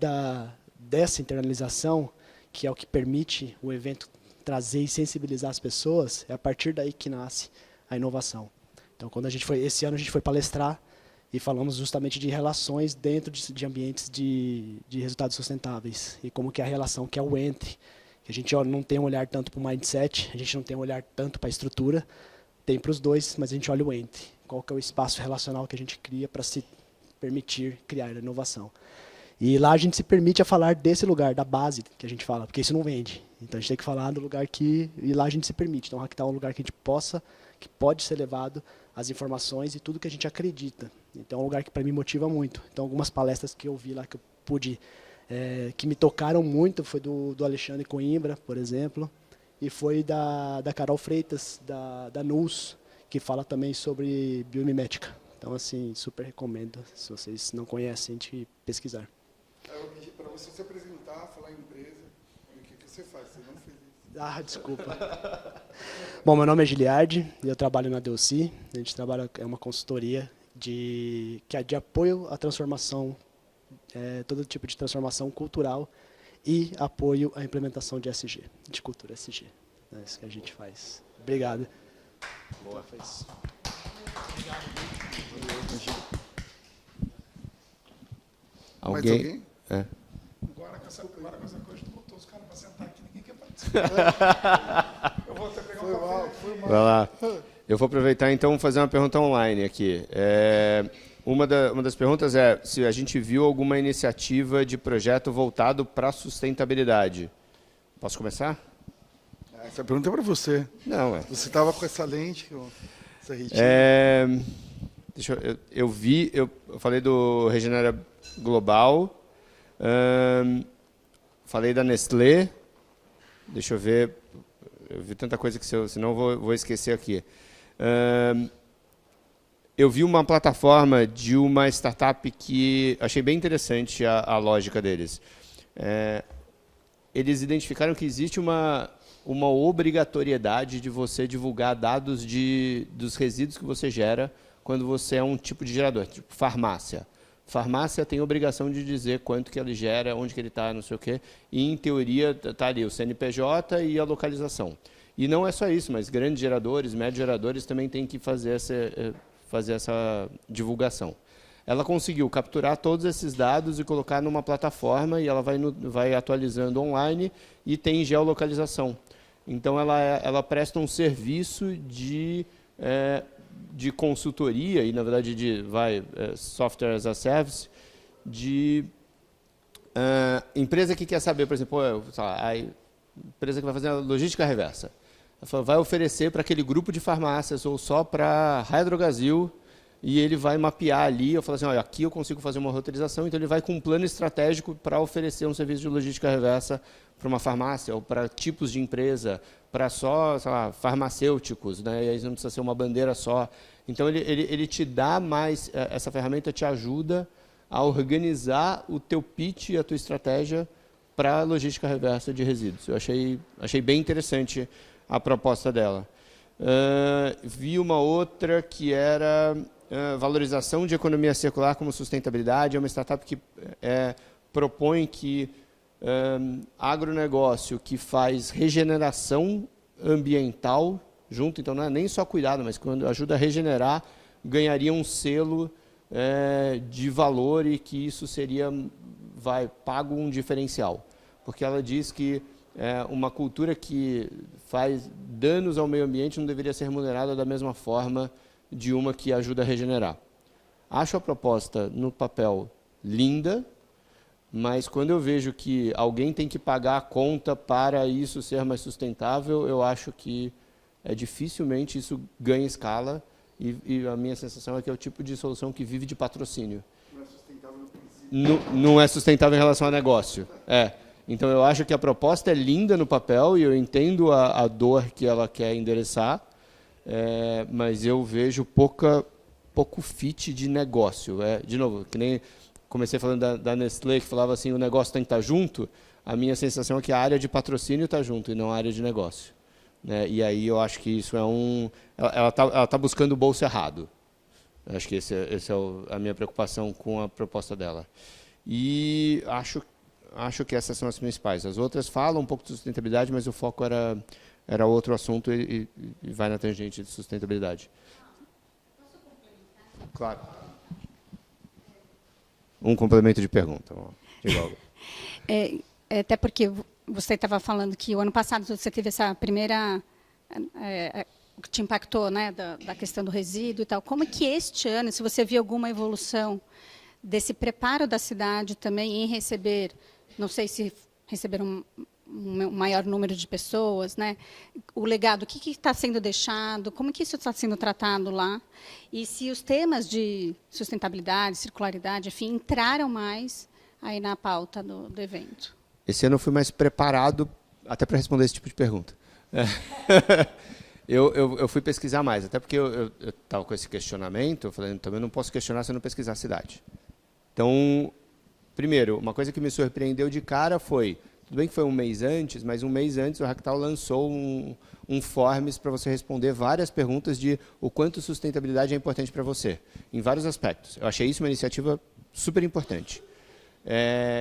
dessa internalização, que é o que permite o evento trazer e sensibilizar as pessoas, é a partir daí que nasce a inovação. Então, esse ano a gente foi palestrar e falamos justamente de relações dentro de ambientes de resultados sustentáveis e como que é a relação, que é o entre, que a gente não tem um olhar tanto para o mindset, a gente não tem um olhar tanto para a estrutura, tem para os dois, mas a gente olha o entre, qual que é o espaço relacional que a gente cria para se permitir criar a inovação. E lá a gente se permite a falar desse lugar, da base que a gente fala, porque isso não vende. Então a gente tem que falar do lugar e lá a gente se permite. Então o Hackdown é um lugar que a gente que pode ser levado as informações e tudo que a gente acredita. Então é um lugar que para mim motiva muito. Então algumas palestras que eu vi lá que eu pude, que me tocaram muito, foi do Alexandre Coimbra, por exemplo, e foi da Carol Freitas, da NUS, que fala também sobre biomimética. Então assim, super recomendo, se vocês não conhecem, de pesquisar. Eu pedi para você se apresentar, falar em empresa, o que você faz, você não fez isso. Desculpa. Bom, meu nome é Giliardi, eu trabalho na Delci. A gente é uma consultoria que é de apoio à transformação, todo tipo de transformação cultural e apoio à implementação de SG, de cultura SG. É isso que a gente faz. Obrigado. Boa. Então, foi isso. Mais alguém? Agora com essa coisa, tu botou os caras para sentar aqui, ninguém quer participar. Eu vou até pegar um café. Vai lá. Eu vou aproveitar então e fazer uma pergunta online aqui. Uma das perguntas é se a gente viu alguma iniciativa de projeto voltado para a sustentabilidade. Posso começar? Essa pergunta é para você. Não, Você estava com essa lente, essa retina. Eu falei do Regenera Global, falei da Nestlé, deixa eu ver, eu vi tanta coisa que senão vou esquecer aqui. Eu vi uma plataforma de uma startup que achei bem interessante a lógica deles. Eles identificaram que existe uma obrigatoriedade de você divulgar dados dos resíduos que você gera quando você é um tipo de gerador, tipo farmácia. Farmácia tem a obrigação de dizer quanto que ele gera, onde que ele está, não sei o quê, e, em teoria, está ali o CNPJ e a localização. E não é só isso, mas grandes geradores, médios geradores também têm que fazer essa divulgação. Ela conseguiu capturar todos esses dados e colocar numa plataforma, e ela vai atualizando online e tem geolocalização. Então, ela presta um serviço de consultoria, e, na verdade, software as a service, de empresa que quer saber, por exemplo, a empresa que vai fazer a logística reversa. Ela vai oferecer para aquele grupo de farmácias ou só para a Hidrogasil, e ele vai mapear ali, eu falo assim, olha, aqui eu consigo fazer uma roteirização, então ele vai com um plano estratégico para oferecer um serviço de logística reversa para uma farmácia ou para tipos de empresa, para só, sei lá, farmacêuticos, né? E aí não precisa ser uma bandeira só. Então, ele te dá mais, essa ferramenta te ajuda a organizar o teu pitch e a tua estratégia para a logística reversa de resíduos. Eu achei bem interessante a proposta dela. Vi uma outra que era valorização de economia circular como sustentabilidade. É uma startup que propõe que agronegócio que faz regeneração ambiental junto, então não é nem só cuidado, mas quando ajuda a regenerar, ganharia um selo de valor e que isso seria pago um diferencial. Porque ela diz que uma cultura que faz danos ao meio ambiente não deveria ser remunerada da mesma forma de uma que ajuda a regenerar. Acho a proposta, no papel, linda, mas quando eu vejo que alguém tem que pagar a conta para isso ser mais sustentável, eu acho que dificilmente isso ganha escala, e a minha sensação é que é o tipo de solução que vive de patrocínio. Não é sustentável no princípio. Não é sustentável em relação ao negócio. Então, eu acho que a proposta é linda no papel, e eu entendo a dor que ela quer endereçar, mas eu vejo pouco fit de negócio. De novo, que nem comecei falando da Nestlé, que falava assim, o negócio tem que estar junto. A minha sensação é que a área de patrocínio está junto e não a área de negócio. E aí eu acho que isso ela está buscando o bolso errado. Eu acho que essa é a minha preocupação com a proposta dela. E acho que essas são as principais. As outras falam um pouco de sustentabilidade, mas o foco era outro assunto e vai na tangente de sustentabilidade. Claro. Um complemento de pergunta. Até porque você estava falando que o ano passado você teve essa primeira... que te impactou, né, da questão do resíduo e tal. Como é que este ano, se você viu alguma evolução desse preparo da cidade também em receber, não sei se receber um maior número de pessoas, né? O legado, o que está sendo deixado, como que isso está sendo tratado lá, e se os temas de sustentabilidade, circularidade, enfim, entraram mais aí na pauta do evento. Esse ano eu fui mais preparado até para responder esse tipo de pergunta. Eu fui pesquisar mais, até porque eu estava com esse questionamento, eu falei, também não posso questionar se eu não pesquisar a cidade. Então, primeiro, uma coisa que me surpreendeu de cara foi, tudo bem que foi um mês antes, mas um mês antes o Hacktal lançou um Forms para você responder várias perguntas de o quanto sustentabilidade é importante para você, em vários aspectos. Eu achei isso uma iniciativa super importante.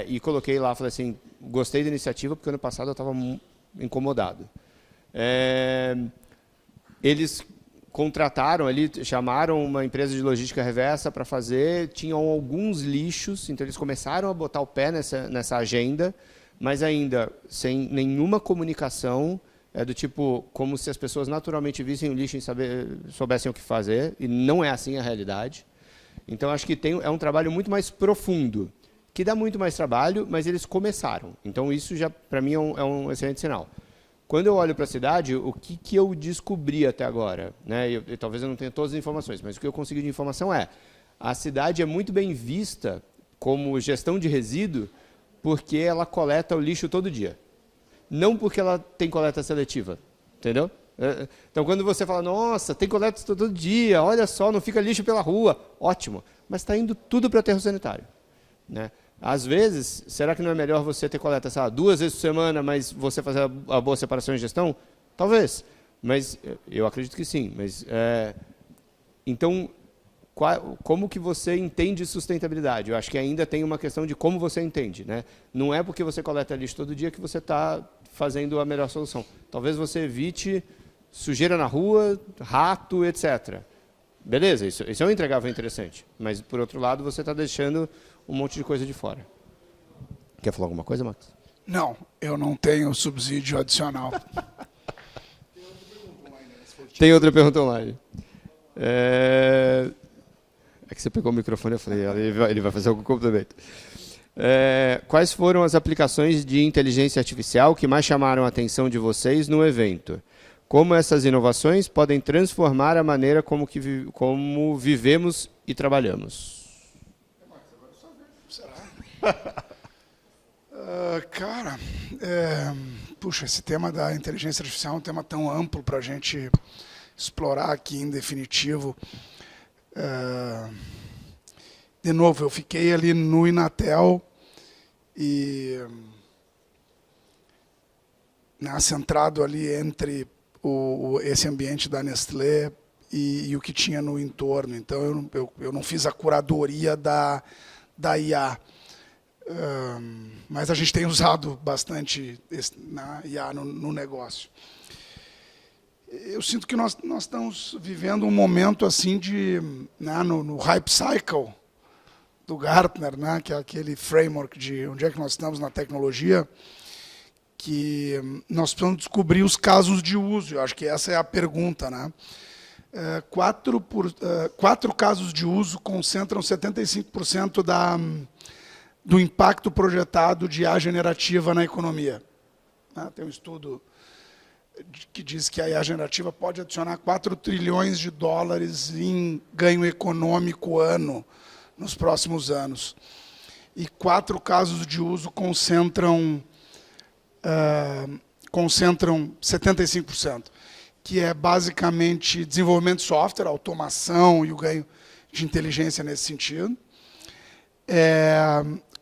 E coloquei lá, falei assim, gostei da iniciativa, porque ano passado eu estava incomodado. Eles contrataram ali, chamaram uma empresa de logística reversa para fazer, tinham alguns lixos, então eles começaram a botar o pé nessa agenda, mas ainda sem nenhuma comunicação, do tipo, como se as pessoas naturalmente vissem o lixo e soubessem o que fazer, e não é assim a realidade. Então, acho que é um trabalho muito mais profundo, que dá muito mais trabalho, mas eles começaram. Então, isso já, para mim, é um excelente sinal. Quando eu olho para a cidade, o que eu descobri até agora, né? E talvez eu não tenha todas as informações, mas o que eu consegui de informação a cidade é muito bem vista como gestão de resíduo, porque ela coleta o lixo todo dia. Não porque ela tem coleta seletiva, entendeu? Então, quando você fala, nossa, tem coleta todo dia, olha só, não fica lixo pela rua, ótimo, mas está indo tudo para o aterro sanitário, né? Às vezes, será que não é melhor você ter coleta, sei lá, 2 vezes por semana, mas você fazer a boa separação e gestão? Talvez, mas eu acredito que sim. Mas, então, como que você entende sustentabilidade. Eu acho que ainda tem uma questão de como você entende, né? Não é porque você coleta lixo todo dia que você está fazendo a melhor solução. Talvez você evite sujeira na rua, rato, etc. Beleza, isso é um entregável interessante. Mas, por outro lado, você está deixando um monte de coisa de fora. Quer falar alguma coisa, Max? Não, eu não tenho subsídio adicional. Tem outra pergunta online. É que você pegou o microfone, eu falei, ele vai fazer algum complemento. Quais foram as aplicações de inteligência artificial que mais chamaram a atenção de vocês no evento? Como essas inovações podem transformar a maneira como vivemos e trabalhamos? Será? Cara, puxa, esse tema da inteligência artificial é um tema tão amplo para a gente explorar aqui em definitivo. De novo, eu fiquei ali no Inatel e centrado ali entre esse ambiente da Nestlé e o que tinha no entorno. Então, eu não fiz a curadoria da IA. Mas a gente tem usado bastante na IA no negócio. Eu sinto que nós estamos vivendo um momento assim no hype cycle do Gartner, né, que é aquele framework de onde é que nós estamos na tecnologia, que nós precisamos descobrir os casos de uso. Eu acho que essa é a pergunta, né? 4 casos de uso concentram 75% do impacto projetado de IA generativa na economia. Tem um estudo que diz que a IA generativa pode adicionar 4 trilhões de dólares em ganho econômico ano nos próximos anos. E 4 casos de uso concentram 75%, que é basicamente desenvolvimento de software, automação e o ganho de inteligência nesse sentido.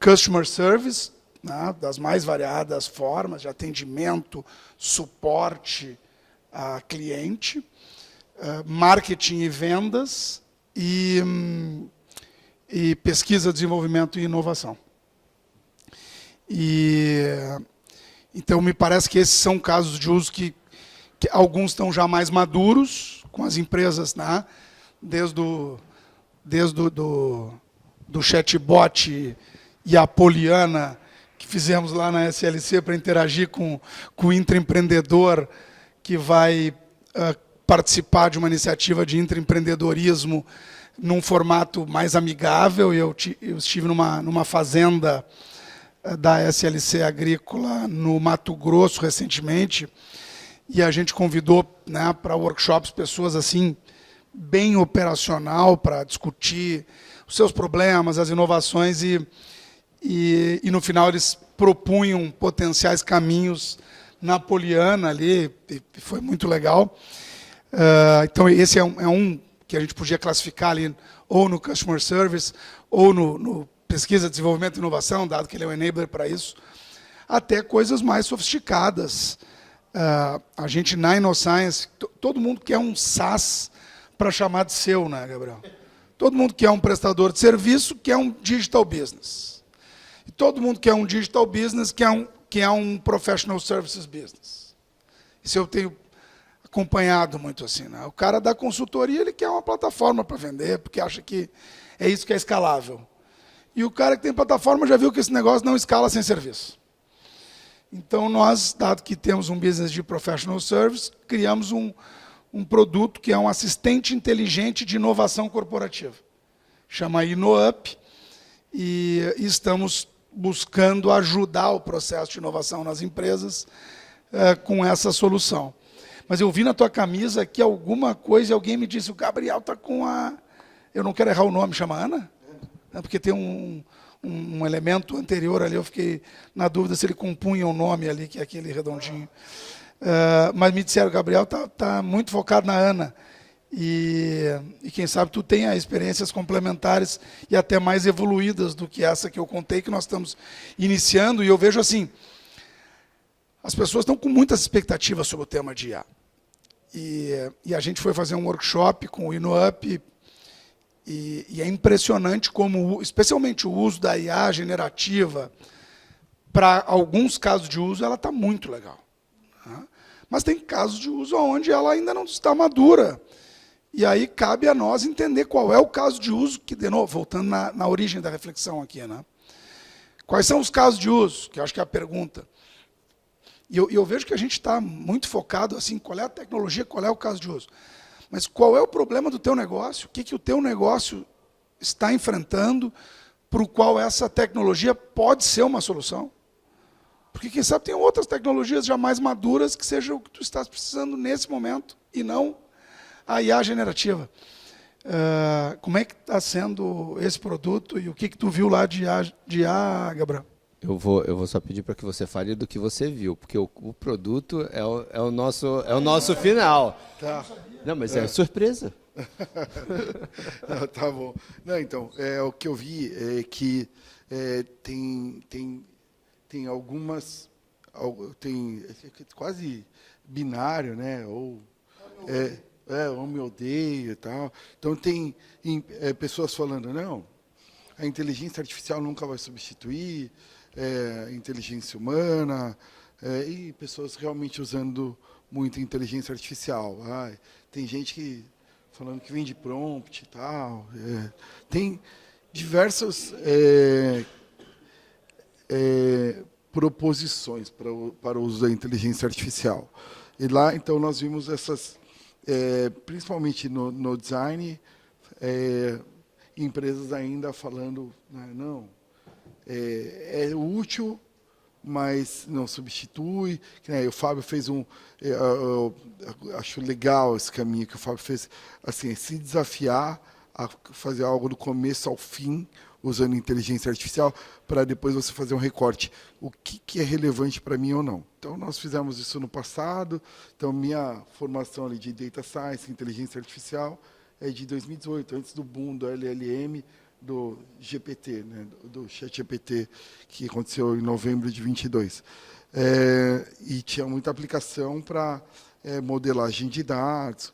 Customer service, né, das mais variadas formas de atendimento, suporte a cliente, marketing e vendas e pesquisa, desenvolvimento e inovação. Então, me parece que esses são casos de uso que alguns estão já mais maduros com as empresas, né, desde do chatbot e a Poliana que fizemos lá na SLC para interagir com o intraempreendedor que vai participar de uma iniciativa de intraempreendedorismo num formato mais amigável. Eu estive numa fazenda da SLC Agrícola no Mato Grosso recentemente e a gente convidou, né, para workshops pessoas assim bem operacional para discutir os seus problemas, as inovações e no final eles propunham potenciais caminhos na Poliana ali, e foi muito legal. Então esse é um que a gente podia classificar ali ou no Customer Service ou no Pesquisa, Desenvolvimento e Inovação, dado que ele é um enabler para isso, até coisas mais sofisticadas. A gente na InnoScience, todo mundo quer um SaaS para chamar de seu, né, Gabriel? Todo mundo quer um prestador de serviço, quer um digital business. E todo mundo quer um digital business, que é um professional services business. Isso eu tenho acompanhado muito assim, né? O cara da consultoria, ele quer uma plataforma para vender, porque acha que é isso que é escalável. E o cara que tem plataforma já viu que esse negócio não escala sem serviço. Então, nós, dado que temos um business de professional service, criamos um produto que é um assistente inteligente de inovação corporativa. Chama InnoUp, e estamos buscando ajudar o processo de inovação nas empresas com essa solução. Mas eu vi na tua camisa que alguma coisa, alguém me disse, o Gabriel está com a... Eu não quero errar o nome, chama Ana? Porque tem um elemento anterior ali, eu fiquei na dúvida se ele compunha o nome ali, que é aquele redondinho. Mas me disseram, Gabriel está muito focado na Ana. E quem sabe tu tenha experiências complementares e até mais evoluídas do que essa que eu contei, que nós estamos iniciando. E eu vejo assim, as pessoas estão com muitas expectativas sobre o tema de IA. E a gente foi fazer um workshop com o InnoUp E é impressionante como, especialmente o uso da IA generativa, para alguns casos de uso, ela está muito legal. Tá? Mas tem casos de uso onde ela ainda não está madura. E aí cabe a nós entender qual é o caso de uso, que, de novo, voltando na origem da reflexão aqui, né? Quais são os casos de uso? Que eu acho que é a pergunta. E eu vejo que a gente está muito focado assim, qual é a tecnologia, qual é o caso de uso. Mas qual é o problema do teu negócio? O que o teu negócio está enfrentando, para o qual essa tecnologia pode ser uma solução? Porque, quem sabe, tem outras tecnologias já mais maduras que sejam o que tu estás precisando nesse momento, e não a IA generativa. Como é que está sendo esse produto e o que tu viu lá de IA, Gabriel? Eu vou só pedir para que você fale do que você viu, porque o produto é o nosso final. Tá. Não, mas é surpresa. Não, tá bom. Não, então, o que eu vi é que tem algumas... Tem quase binário, né? Ou amo e odeio e tal. Então, tem pessoas falando, não, a inteligência artificial nunca vai substituir a inteligência humana, e pessoas realmente usando muita inteligência artificial. Tem gente que falando que vem de prompt e tal. Tem diversas proposições para o uso da inteligência artificial. E lá, então, nós vimos essas, principalmente no design, empresas ainda falando, não, é útil, mas não substitui. O Fábio fez eu acho legal esse caminho que o Fábio fez, assim, se desafiar a fazer algo do começo ao fim, usando inteligência artificial, para depois você fazer um recorte. O que é relevante para mim ou não? Então, nós fizemos isso no passado. Então, minha formação ali de Data Science, inteligência artificial, é de 2018, antes do boom do LLM, do GPT, né, do ChatGPT, que aconteceu em novembro de 22. E tinha muita aplicação para modelagem de dados.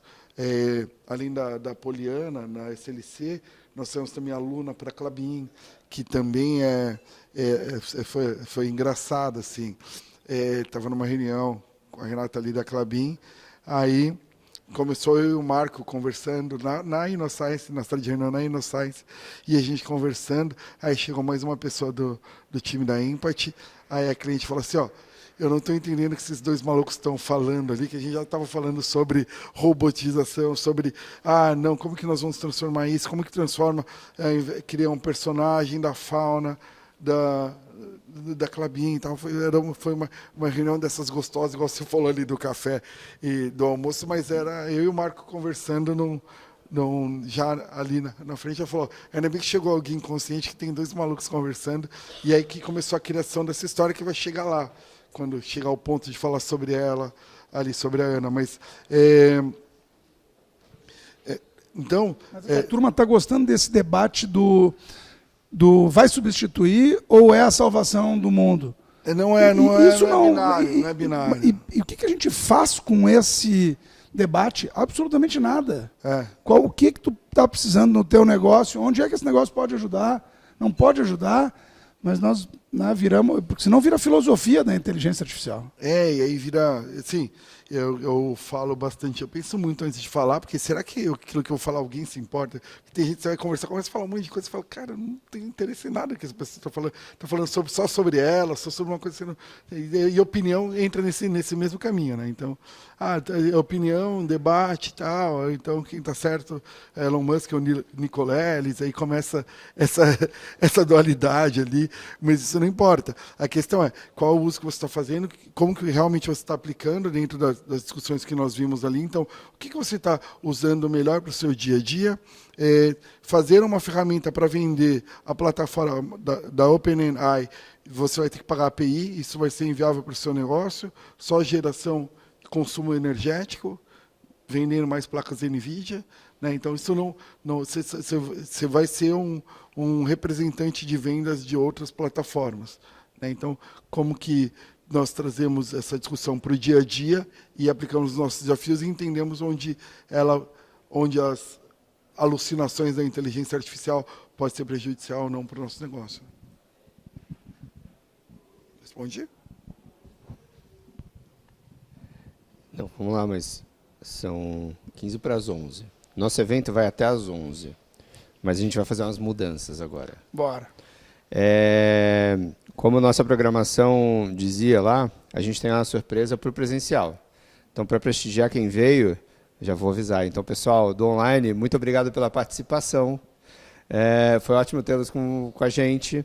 Além da Poliana, na SLC, nós temos também a Luna para Klabin, que também foi engraçado. Assim. Estava numa reunião com a Renata ali da Klabin, aí começou eu e o Marco conversando na InnoScience, na sala de reunião na InnoScience, e a gente conversando, aí chegou mais uma pessoa do time da Impact, aí a cliente falou assim, eu não estou entendendo o que esses dois malucos estão falando ali, que a gente já estava falando sobre robotização, sobre, não, como que nós vamos transformar isso, como que transforma, criar um personagem da fauna, da Klabin e tal. Foi uma reunião dessas gostosas, igual você falou ali do café e do almoço, mas era eu e o Marco conversando já ali na frente. Ela falou, ainda bem que chegou alguém consciente, que tem dois malucos conversando, e aí que começou a criação dessa história que vai chegar lá, quando chegar ao ponto de falar sobre ela, ali sobre a Ana. Mas, então... Mas a turma está gostando desse debate do vai substituir ou é a salvação do mundo? Não é binário. E o que a gente faz com esse debate? Absolutamente nada. O que tu está precisando no teu negócio? Onde é que esse negócio pode ajudar? Não pode ajudar, mas nós viramos... Porque senão vira filosofia da inteligência artificial. E aí vira... Assim, eu falo bastante, eu penso muito antes de falar, porque será que aquilo que eu vou falar alguém se importa? Tem gente que você vai conversar, começa a falar um monte de coisa, você fala, cara, eu não tenho interesse em nada que essa pessoa está falando só sobre ela, só sobre uma coisa, e opinião entra nesse mesmo caminho, né? Então, opinião, debate e tal, então quem está certo é Elon Musk ou Nicoleles, aí começa essa dualidade ali, mas isso não importa. A questão é qual o uso que você está fazendo, como que realmente você está aplicando dentro das discussões que nós vimos ali. Então, o que você está usando melhor para o seu dia a dia? Fazer uma ferramenta para vender a plataforma da OpenAI, você vai ter que pagar API, isso vai ser inviável para o seu negócio, só geração de consumo energético, vendendo mais placas NVIDIA. Né? Então, isso você vai ser um representante de vendas de outras plataformas. Né? Então, como que nós trazemos essa discussão para o dia a dia e aplicamos os nossos desafios e entendemos onde alucinações da inteligência artificial pode ser prejudicial ou não para o nosso negócio. Respondi? Não, vamos lá, mas são 15 para as 11. Nosso evento vai até às 11, mas a gente vai fazer umas mudanças agora. Bora. Como nossa programação dizia lá, a gente tem uma surpresa para o presencial. Então, para prestigiar quem veio, já vou avisar. Então, pessoal do online, muito obrigado pela participação. Foi ótimo tê-los com a gente.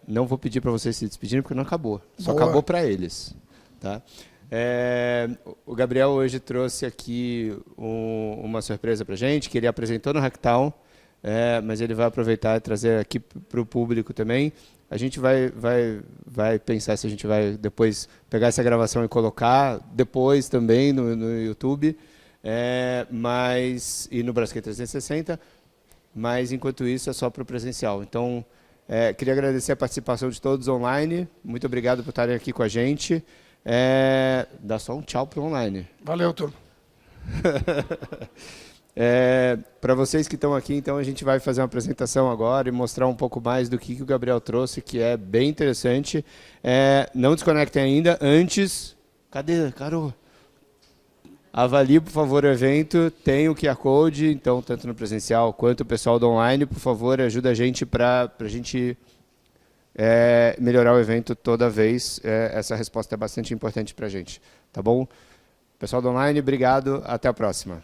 Não vou pedir para vocês se despedirem, porque não acabou. Só Boa. acabou para eles. Tá? O Gabriel hoje trouxe aqui uma surpresa para a gente, que ele apresentou no Hacktown, mas ele vai aproveitar e trazer aqui para o público também. A gente vai pensar se a gente vai depois pegar essa gravação e colocar depois também no YouTube, e no Braskem 360, mas enquanto isso é só para o presencial. Então, queria agradecer a participação de todos online, muito obrigado por estarem aqui com a gente. Dá só um tchau para o online. Valeu, turma. Para vocês que estão aqui, então a gente vai fazer uma apresentação agora e mostrar um pouco mais do que o Gabriel trouxe, que é bem interessante. Não desconectem ainda. Antes, cadê, Carol? Avalie, por favor, o evento. Tem o QR Code, então, tanto no presencial quanto o pessoal do online, por favor, ajuda a gente para a gente melhorar o evento toda vez. Essa resposta é bastante importante para a gente. Tá bom? Pessoal do online, obrigado. Até a próxima.